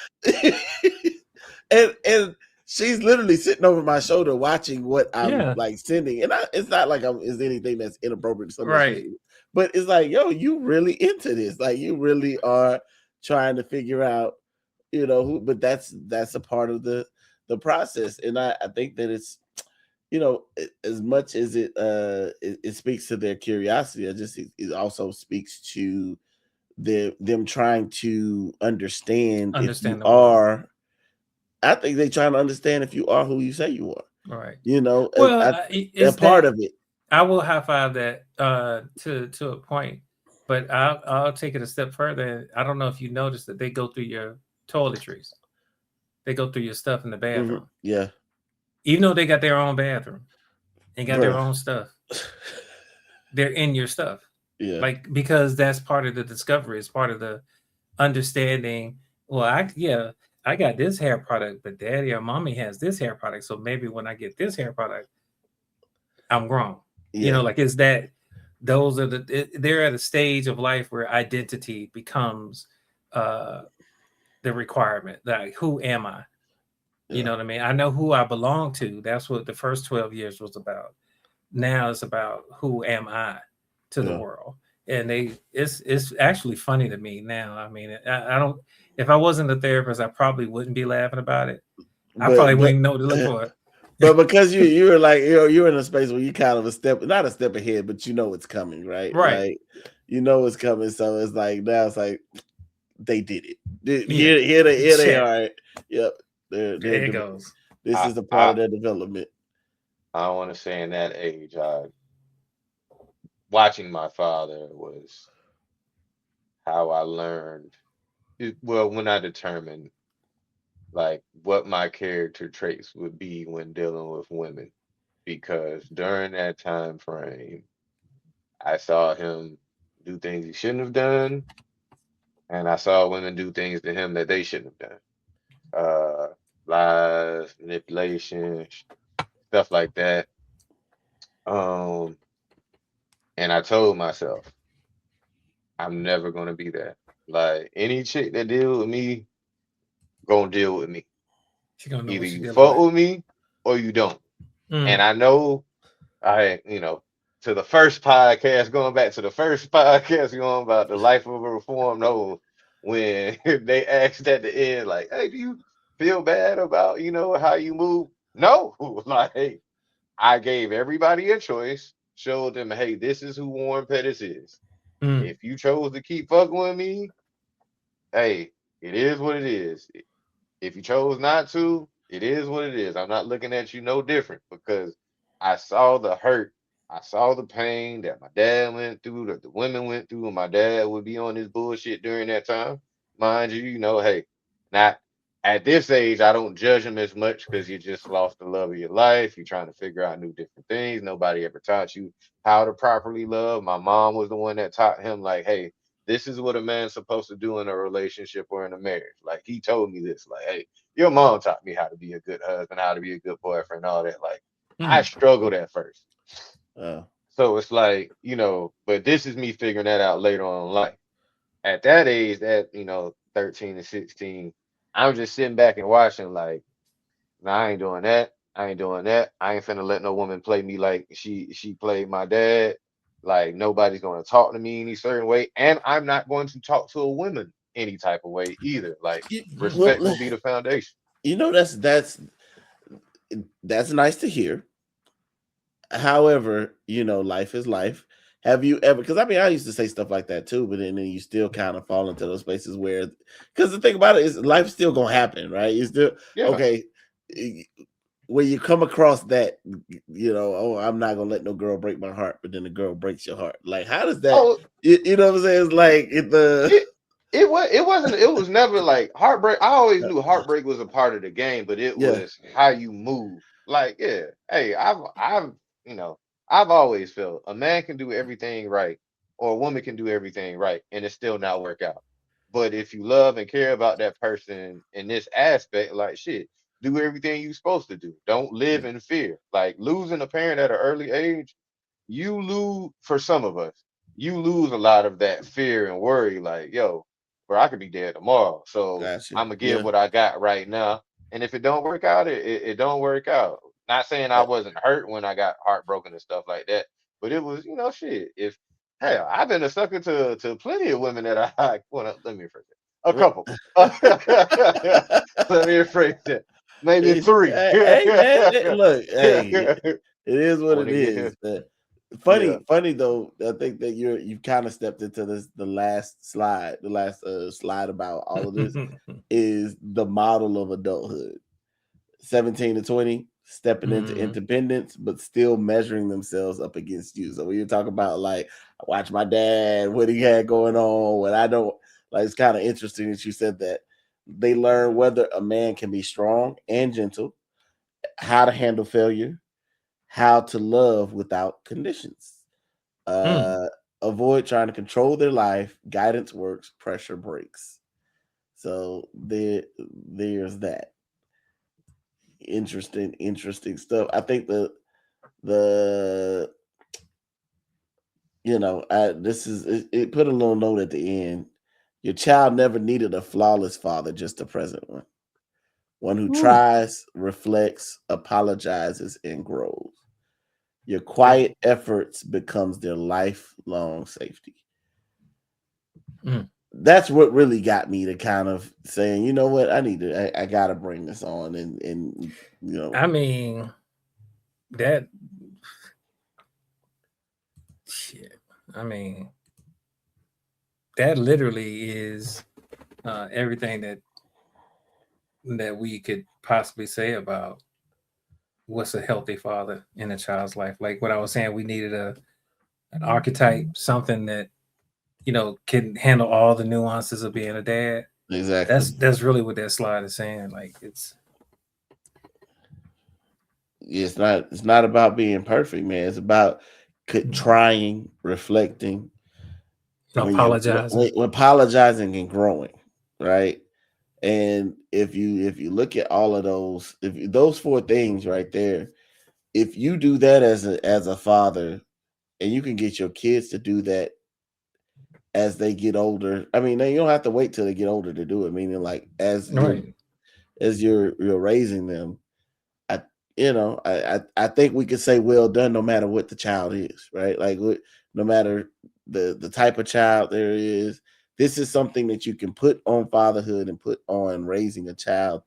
Speaker 1: like? And she's literally sitting over my shoulder watching what I'm
Speaker 2: Yeah,
Speaker 1: like sending, and it's not like it's anything that's inappropriate, something that's
Speaker 2: right.
Speaker 1: really, but it's like, yo, you really into this? Like, you really are trying to figure out, who? But that's a part of the process, and I think that it's, as much as it speaks to their curiosity, it also speaks to them trying to understand if you
Speaker 2: Understand the world.
Speaker 1: are. I think they trying to understand if you are who you say you are.
Speaker 2: Right.
Speaker 1: You know,
Speaker 2: Well,
Speaker 1: a
Speaker 2: it's
Speaker 1: part
Speaker 2: that
Speaker 1: of it.
Speaker 2: I will high five that to a point, but I'll take it a step further. I don't know if you noticed that they go through your toiletries. They go through your stuff in the bathroom,
Speaker 1: Yeah,
Speaker 2: even though they got their own bathroom and got their
Speaker 1: bruh.
Speaker 2: own stuff. They're in your stuff,
Speaker 1: Yeah,
Speaker 2: like, because that's part of the discovery. It's part of the understanding. Well, I got this hair product, but daddy or mommy has this hair product. So maybe when I get this hair product, I'm grown.
Speaker 1: yeah,
Speaker 2: Like, is that those are they're at a stage of life where identity becomes uh the requirement. Like, who am I? You
Speaker 1: yeah,
Speaker 2: know what I mean? I know who I belong to. That's what the first 12 years was about. Now it's about who am I to the
Speaker 1: Yeah.
Speaker 2: world, and it's actually funny to me now. I mean, I don't. If I wasn't a therapist, I probably wouldn't be laughing about it. I
Speaker 1: but
Speaker 2: probably
Speaker 1: but
Speaker 2: wouldn't even know what to look for.
Speaker 1: but because you were like, you're in a space where you kind of a step, not a step ahead, but you know it's coming, right?
Speaker 2: Right.
Speaker 1: Like you know it's coming, so it's like now it's like they did it.
Speaker 2: Yeah.
Speaker 1: Here they
Speaker 2: Check.
Speaker 1: are. Yep,
Speaker 2: There it goes.
Speaker 1: this
Speaker 3: I
Speaker 1: is a part
Speaker 3: I
Speaker 1: of their development.
Speaker 3: I want to say in that age, watching my father was how I learned. Well, when I determined like what my character traits would be when dealing with women, because during that time frame, I saw him do things he shouldn't have done, and I saw women do things to him that they shouldn't have done. Lies, manipulation, stuff like that. Um, and I told myself, I'm never gonna be that. Like any chick that deal with me, gonna deal with me.
Speaker 2: She's gonna know
Speaker 3: Either
Speaker 2: what she's
Speaker 3: you
Speaker 2: dealing
Speaker 3: fuck
Speaker 2: with.
Speaker 3: with me or you don't.
Speaker 2: Mm.
Speaker 3: And I know to the first podcast, going back to the first podcast going about the life of a reformed no, when they asked at the end, like, hey, do you feel bad about, how you move? No. Like I gave everybody a choice, showed them, hey, this is who Warren Pettis is.
Speaker 2: Mm.
Speaker 3: If you chose to keep fucking with me, hey, it is what it is. If you chose not to, it is what it is. I'm not looking at you no different because I saw the hurt. I saw the pain that my dad went through, that the women went through, and my dad would be on this bullshit during that time. Mind you, hey, not at this age, I don't judge him as much because you just lost the love of your life. You're trying to figure out new different things. Nobody ever taught you how to properly love. My mom was the one that taught him, like, hey, this is what a man's supposed to do in a relationship or in a marriage. Like he told me this, like, hey, your mom taught me how to be a good husband, how to be a good boyfriend, all that. Like I
Speaker 2: Mm.
Speaker 3: struggled at first.
Speaker 1: Uh,
Speaker 3: So it's like, but this is me figuring that out later on in life. At that age, that, 13 to 16, I'm just sitting back and watching, like, nah, I ain't doing that. I ain't doing that. I ain't finna let no woman play me like she played my dad. Like nobody's gonna talk to me any certain way, and I'm not going to talk to a woman any type of way either. Like
Speaker 2: Mm.
Speaker 3: respect
Speaker 1: well,
Speaker 3: gonna be the foundation.
Speaker 1: that's nice to hear. However, life is life. Have you ever? Because I mean, I used to say stuff like that too, but then you still kind of fall into those spaces where, because the thing about it is, life's still gonna happen, right? You still
Speaker 3: Yeah.
Speaker 1: okay. y- When you come across that, oh, I'm not gonna let no girl break my heart, but then the girl breaks your heart. Like, how does that?
Speaker 3: Oh,
Speaker 1: You know what I'm saying? It's like the
Speaker 3: it it was never like heartbreak. I always knew heartbreak was a part of the game, but it
Speaker 1: yeah,
Speaker 3: was how you move. Like, yeah, hey, you know, I've always felt a man can do everything right, or a woman can do everything right, and it still not work out. But if you love and care about that person in this aspect, like shit, do everything you're supposed to do. Don't live
Speaker 1: yeah,
Speaker 3: in fear. Like losing a parent at an early age, you lose for some of us, you lose a lot of that fear and worry, like, yo, bro, I could be dead tomorrow. So
Speaker 1: gotcha.
Speaker 3: I'm gonna give
Speaker 1: Yeah,
Speaker 3: what I got right now. And if it don't work out, it don't work out. Not saying I
Speaker 1: uh,
Speaker 3: wasn't hurt when I got heartbroken and stuff like that, but it was, shit. If hell, I've been a sucker to plenty of women that I well, let me rephrase it. A
Speaker 1: well,
Speaker 3: couple. Let me rephrase that. Maybe three.
Speaker 1: hey man, look, hey, it is
Speaker 3: I
Speaker 1: what
Speaker 3: want
Speaker 1: it
Speaker 3: to
Speaker 1: is.
Speaker 3: get yeah.
Speaker 1: Funny though. I think that you've kind of stepped into the last slide, slide about all of this is the model of adulthood. 17 to 20, stepping into
Speaker 2: Mm.
Speaker 1: independence, but still measuring themselves up against you. So when you talk about like, I watch my dad, what he had going on, what I don't like, it's kind of interesting that you said that they learn whether a man can be strong and gentle, how to handle failure, how to love without conditions.
Speaker 2: Mm.
Speaker 1: Uh, avoid trying to control their life. Guidance works, pressure breaks. So there's that. Interesting stuff. I think the this is it put a little note at the end. Your child never needed a flawless father, just a present one who
Speaker 2: Woo.
Speaker 1: tries, reflects, apologizes, and grows. Your
Speaker 2: Yeah.
Speaker 1: quiet efforts becomes their lifelong safety.
Speaker 2: Mm.
Speaker 1: That's what really got me to kind of saying, you know what, I gotta bring this on, and you know,
Speaker 2: I mean, that shit. I mean, that literally is everything that we could possibly say about what's a healthy father in a child's life. Like what I was saying, we needed an archetype, something that can handle all the nuances of being a dad.
Speaker 1: exactly.
Speaker 2: That's really what that slide is saying. Like it's
Speaker 1: It's not about being perfect, man. It's about trying, reflecting,
Speaker 2: apologizing.
Speaker 1: when apologizing and growing, right? And if you look at all of those, if those four things right there, if you do that as a father, and you can get your kids to do that as they get older. I mean, you don't have to wait till they get older to do it. Meaning, like
Speaker 2: Right.
Speaker 1: as you're raising them, I I think we could say well done no matter what the child is, right? Like no matter the type of child there is, this is something that you can put on fatherhood and put on raising a child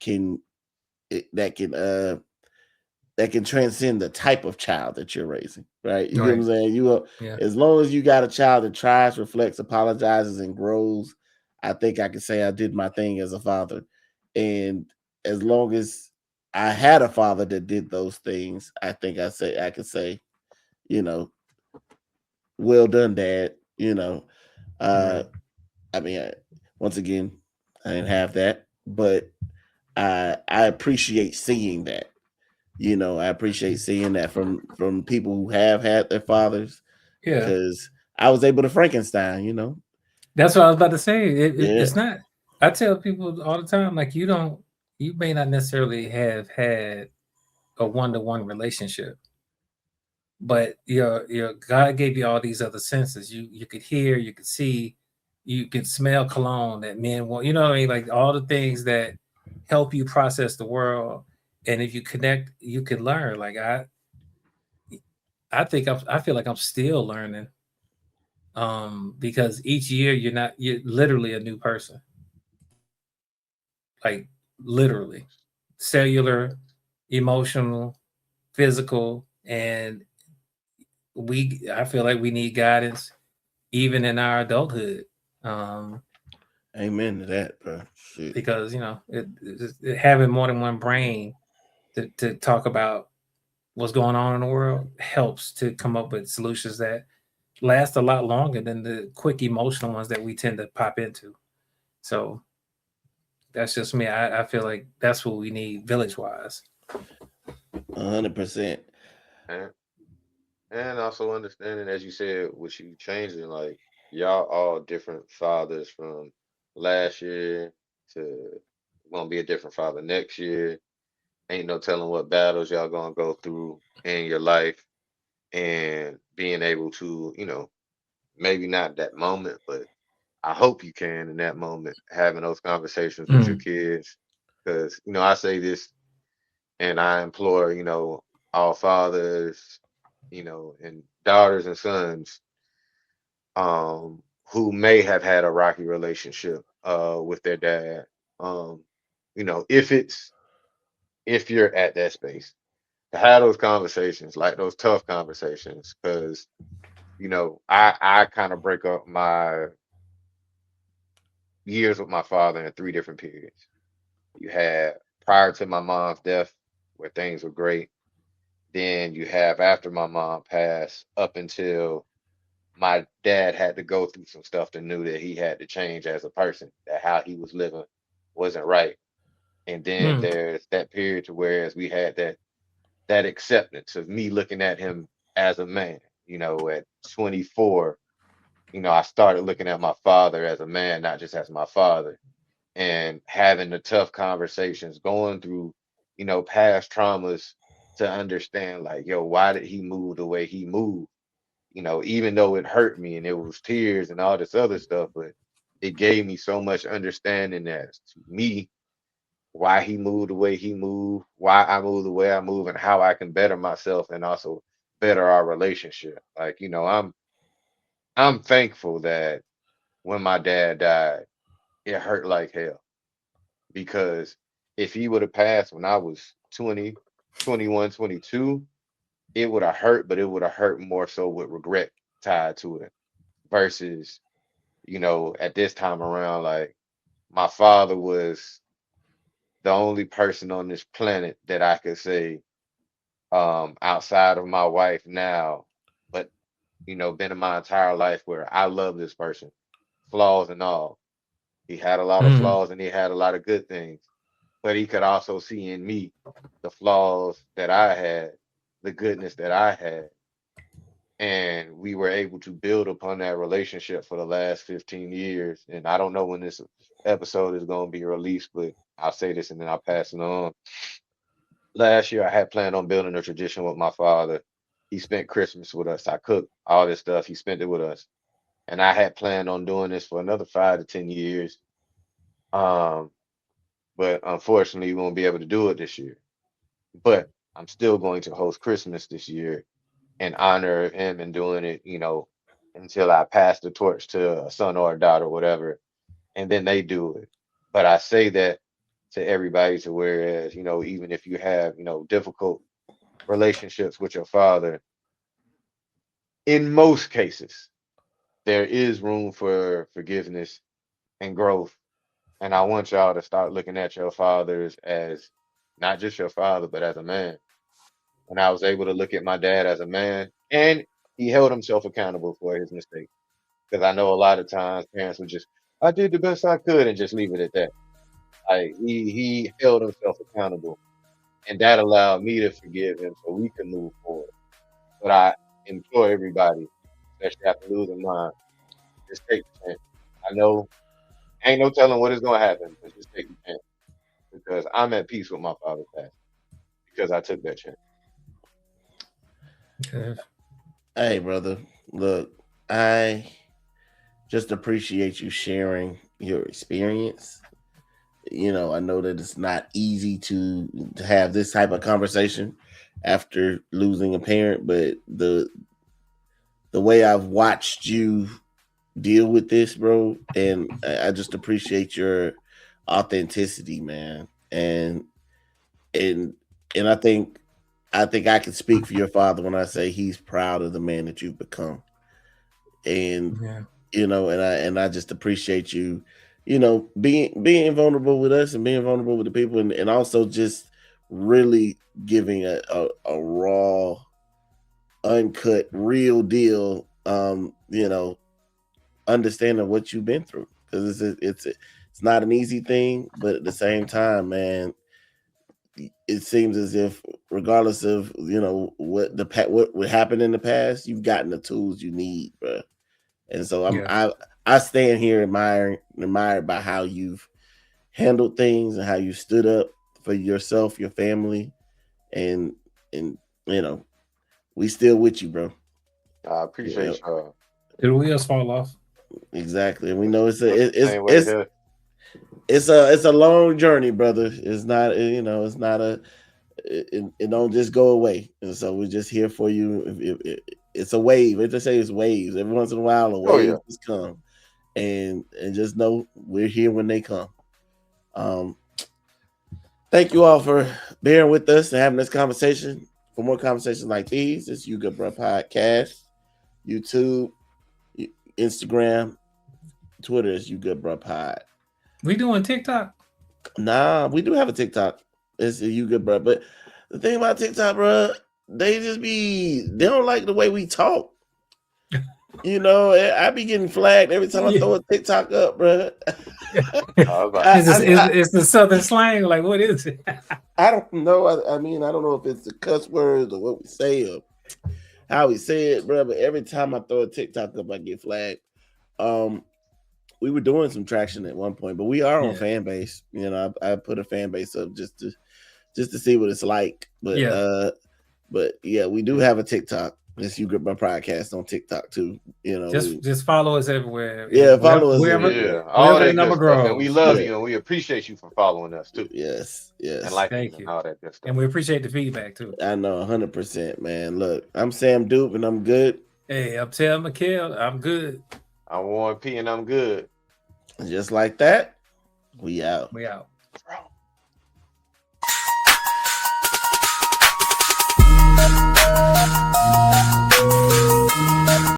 Speaker 1: can that can that can transcend the type of child that you're raising, right? You get what I'm
Speaker 2: Right.
Speaker 1: saying? You
Speaker 2: Yeah.
Speaker 1: as long as you got a child that tries, reflects, apologizes, and grows, I think I can say I did my thing as a father. And as long as I had a father that did those things, I think I could say, you know, well done, Dad. Uh,
Speaker 2: Right.
Speaker 1: I mean, once again, I didn't have that, but I appreciate seeing that. I appreciate seeing that from people who have had their fathers,
Speaker 2: Yeah.
Speaker 1: because I was able to Frankenstein.
Speaker 2: That's what I was about to say.
Speaker 1: Yeah,
Speaker 2: It's not. I tell people all the time, like you may not necessarily have had a one-to-one relationship, but your God gave you all these other senses. You could hear, you could see, you could smell cologne that men want. You know what I mean? Like all the things that help you process the world. And if you connect, you could learn. Like I think I feel like I'm still learning. Because each year you're literally a new person. Like literally, cellular, emotional, physical, and I feel like we need guidance even in our adulthood, um,
Speaker 1: amen to that, bro. Shit.
Speaker 2: because having more than one brain to talk about what's going on in the world helps to come up with solutions that last a lot longer than the quick emotional ones that we tend to pop into. So that's just me. I feel like that's what we need village wise.
Speaker 1: 100%.
Speaker 3: And and also understanding, as you said, with you changing, like y'all all different fathers from last year to gonna be a different father next year. Ain't no telling what battles y'all gonna go through in your life, and being able to, maybe not that moment, but I hope you can in that moment having those conversations with your
Speaker 2: Mm.
Speaker 3: kids. Because, I say this and I implore, all fathers, and daughters and sons, who may have had a rocky relationship with their dad. Um, if you're at that space, to have those conversations, like those tough conversations, because I kind of break up my years with my father in three different periods. You had prior to my mom's death, where things were great. Then you have after my mom passed, up until my dad had to go through some stuff to knew that he had to change as a person, that how he was living wasn't right. And then
Speaker 2: Mm.
Speaker 3: there's that period to whereas we had that acceptance of me looking at him as a man. At 24, I started looking at my father as a man, not just as my father, and having the tough conversations, going through, past traumas to understand, like, yo, why did he move the way he moved? Even though it hurt me and it was tears and all this other stuff, but it gave me so much understanding as to me why he moved the way he moved, why I move the way I move, and how I can better myself and also better our relationship. Like, I'm thankful that when my dad died, it hurt like hell because if he would have passed when I was 20, 21, 22, it would have hurt, but it would have hurt more so with regret tied to it versus, at this time around, like my father was the only person on this planet that I could say, outside of my wife now, but been in my entire life where I love this person, flaws and all. He had a lot of
Speaker 2: Mm,
Speaker 3: flaws and he had a lot of good things, but he could also see in me the flaws that I had, the goodness that I had. And we were able to build upon that relationship for the last 15 years. And I don't know when this episode is going to be released, but I'll say this and then I'll pass it on. Last year, I had planned on building a tradition with my father. He spent Christmas with us. I cooked all this stuff. He spent it with us. And I had planned on doing this for another 5 to 10 years. Um, but unfortunately, we won't be able to do it this year. But I'm still going to host Christmas this year in honor of him and doing it, until I pass the torch to a son or a daughter, whatever, and then they do it. But I say that to everybody to whereas, even if you have, difficult relationships with your father, in most cases, there is room for forgiveness and growth. And I want y'all to start looking at your fathers as not just your father, but as a man. And I was able to look at my dad as a man, and he held himself accountable for his mistakes. Because I know a lot of times parents would just, I did the best I could and just leave it at that. Like he held himself accountable, and that allowed me to forgive him so we can move forward. But I implore everybody, especially after losing mine, just take the chance. I know ain't no telling what is gonna happen, but just take the chance. Because I'm at peace with my father's passing because I took that chance.
Speaker 2: okay.
Speaker 1: Hey, brother, look, I just appreciate you sharing your experience. I know that it's not easy to have this type of conversation after losing a parent, but the way I've watched you deal with this, bro, and I just appreciate your authenticity, man. And and I think I can speak for your father when I say he's proud of the man that you've become. And
Speaker 2: Yeah.
Speaker 1: and I just appreciate you, being vulnerable with us and being vulnerable with the people, and also just really giving a raw, uncut, real deal, understanding what you've been through, because it's not an easy thing, but at the same time, man, it seems as if regardless of what happened in the past, you've gotten the tools you need, bro. And so
Speaker 2: Yeah.
Speaker 1: I stand here admired by how you've handled things and how you stood up for yourself, your family, and and you know we still with you, bro.
Speaker 3: I
Speaker 1: Yeah,
Speaker 3: appreciate y'all.
Speaker 2: Did the wheels fall off?
Speaker 1: exactly. And we
Speaker 3: Look,
Speaker 1: know
Speaker 3: look the same way here.
Speaker 1: it's a long journey, brother. It's not, it's not it don't just go away. And so we're just here for you. It's a wave. They just say it's waves. Every once in a while, a
Speaker 3: Oh yeah.
Speaker 1: wave just come, and just know we're here when they come. Um, Thank you all for bearing with us and having this conversation. For more conversations like these, it's You Good Bro Podcast, YouTube, Instagram, Twitter is You Good Bro Pod.
Speaker 2: We doing TikTok?
Speaker 1: Nah, we do have a TikTok. It's a You Good Bro. But the thing about TikTok, bro, they don't like the way we talk. I be getting flagged every time I
Speaker 2: Yeah.
Speaker 1: throw a TikTok up, bro.
Speaker 3: I was about to
Speaker 2: Is this
Speaker 3: say.
Speaker 2: is the Southern slang? Like, what is it?
Speaker 1: I don't know. I mean, I don't know if it's the cuss words or what we say or how we say it, bro. But every time I throw a TikTok up, I get flagged. Um, we were doing some traction at one point, but we are on
Speaker 2: Yeah.
Speaker 1: fan base. I put a fan base up just to see what it's like. But
Speaker 2: Yeah.
Speaker 1: but yeah, we do have a TikTok. This You Grip My Podcast on TikTok too. You know,
Speaker 2: just follow us everywhere.
Speaker 1: Yeah,
Speaker 2: Wherever,
Speaker 1: follow us
Speaker 2: wherever,
Speaker 1: everywhere.
Speaker 3: Yeah, all
Speaker 2: wherever the
Speaker 3: that
Speaker 2: number
Speaker 3: good stuff. And we
Speaker 2: grows.
Speaker 3: love
Speaker 1: Yeah.
Speaker 3: you and we appreciate you for following us too.
Speaker 1: Yes,
Speaker 3: And
Speaker 1: yes.
Speaker 3: liking
Speaker 2: Thank
Speaker 3: and
Speaker 2: you.
Speaker 3: all that good stuff.
Speaker 2: And we appreciate the feedback too.
Speaker 1: I know 100%, man. Look, I'm Sam Dupe and I'm good.
Speaker 2: Hey, I'm Tel McKell. I'm good.
Speaker 3: I'm Warren P and I'm good.
Speaker 1: Just like that, we out.
Speaker 2: We out.
Speaker 3: Bro.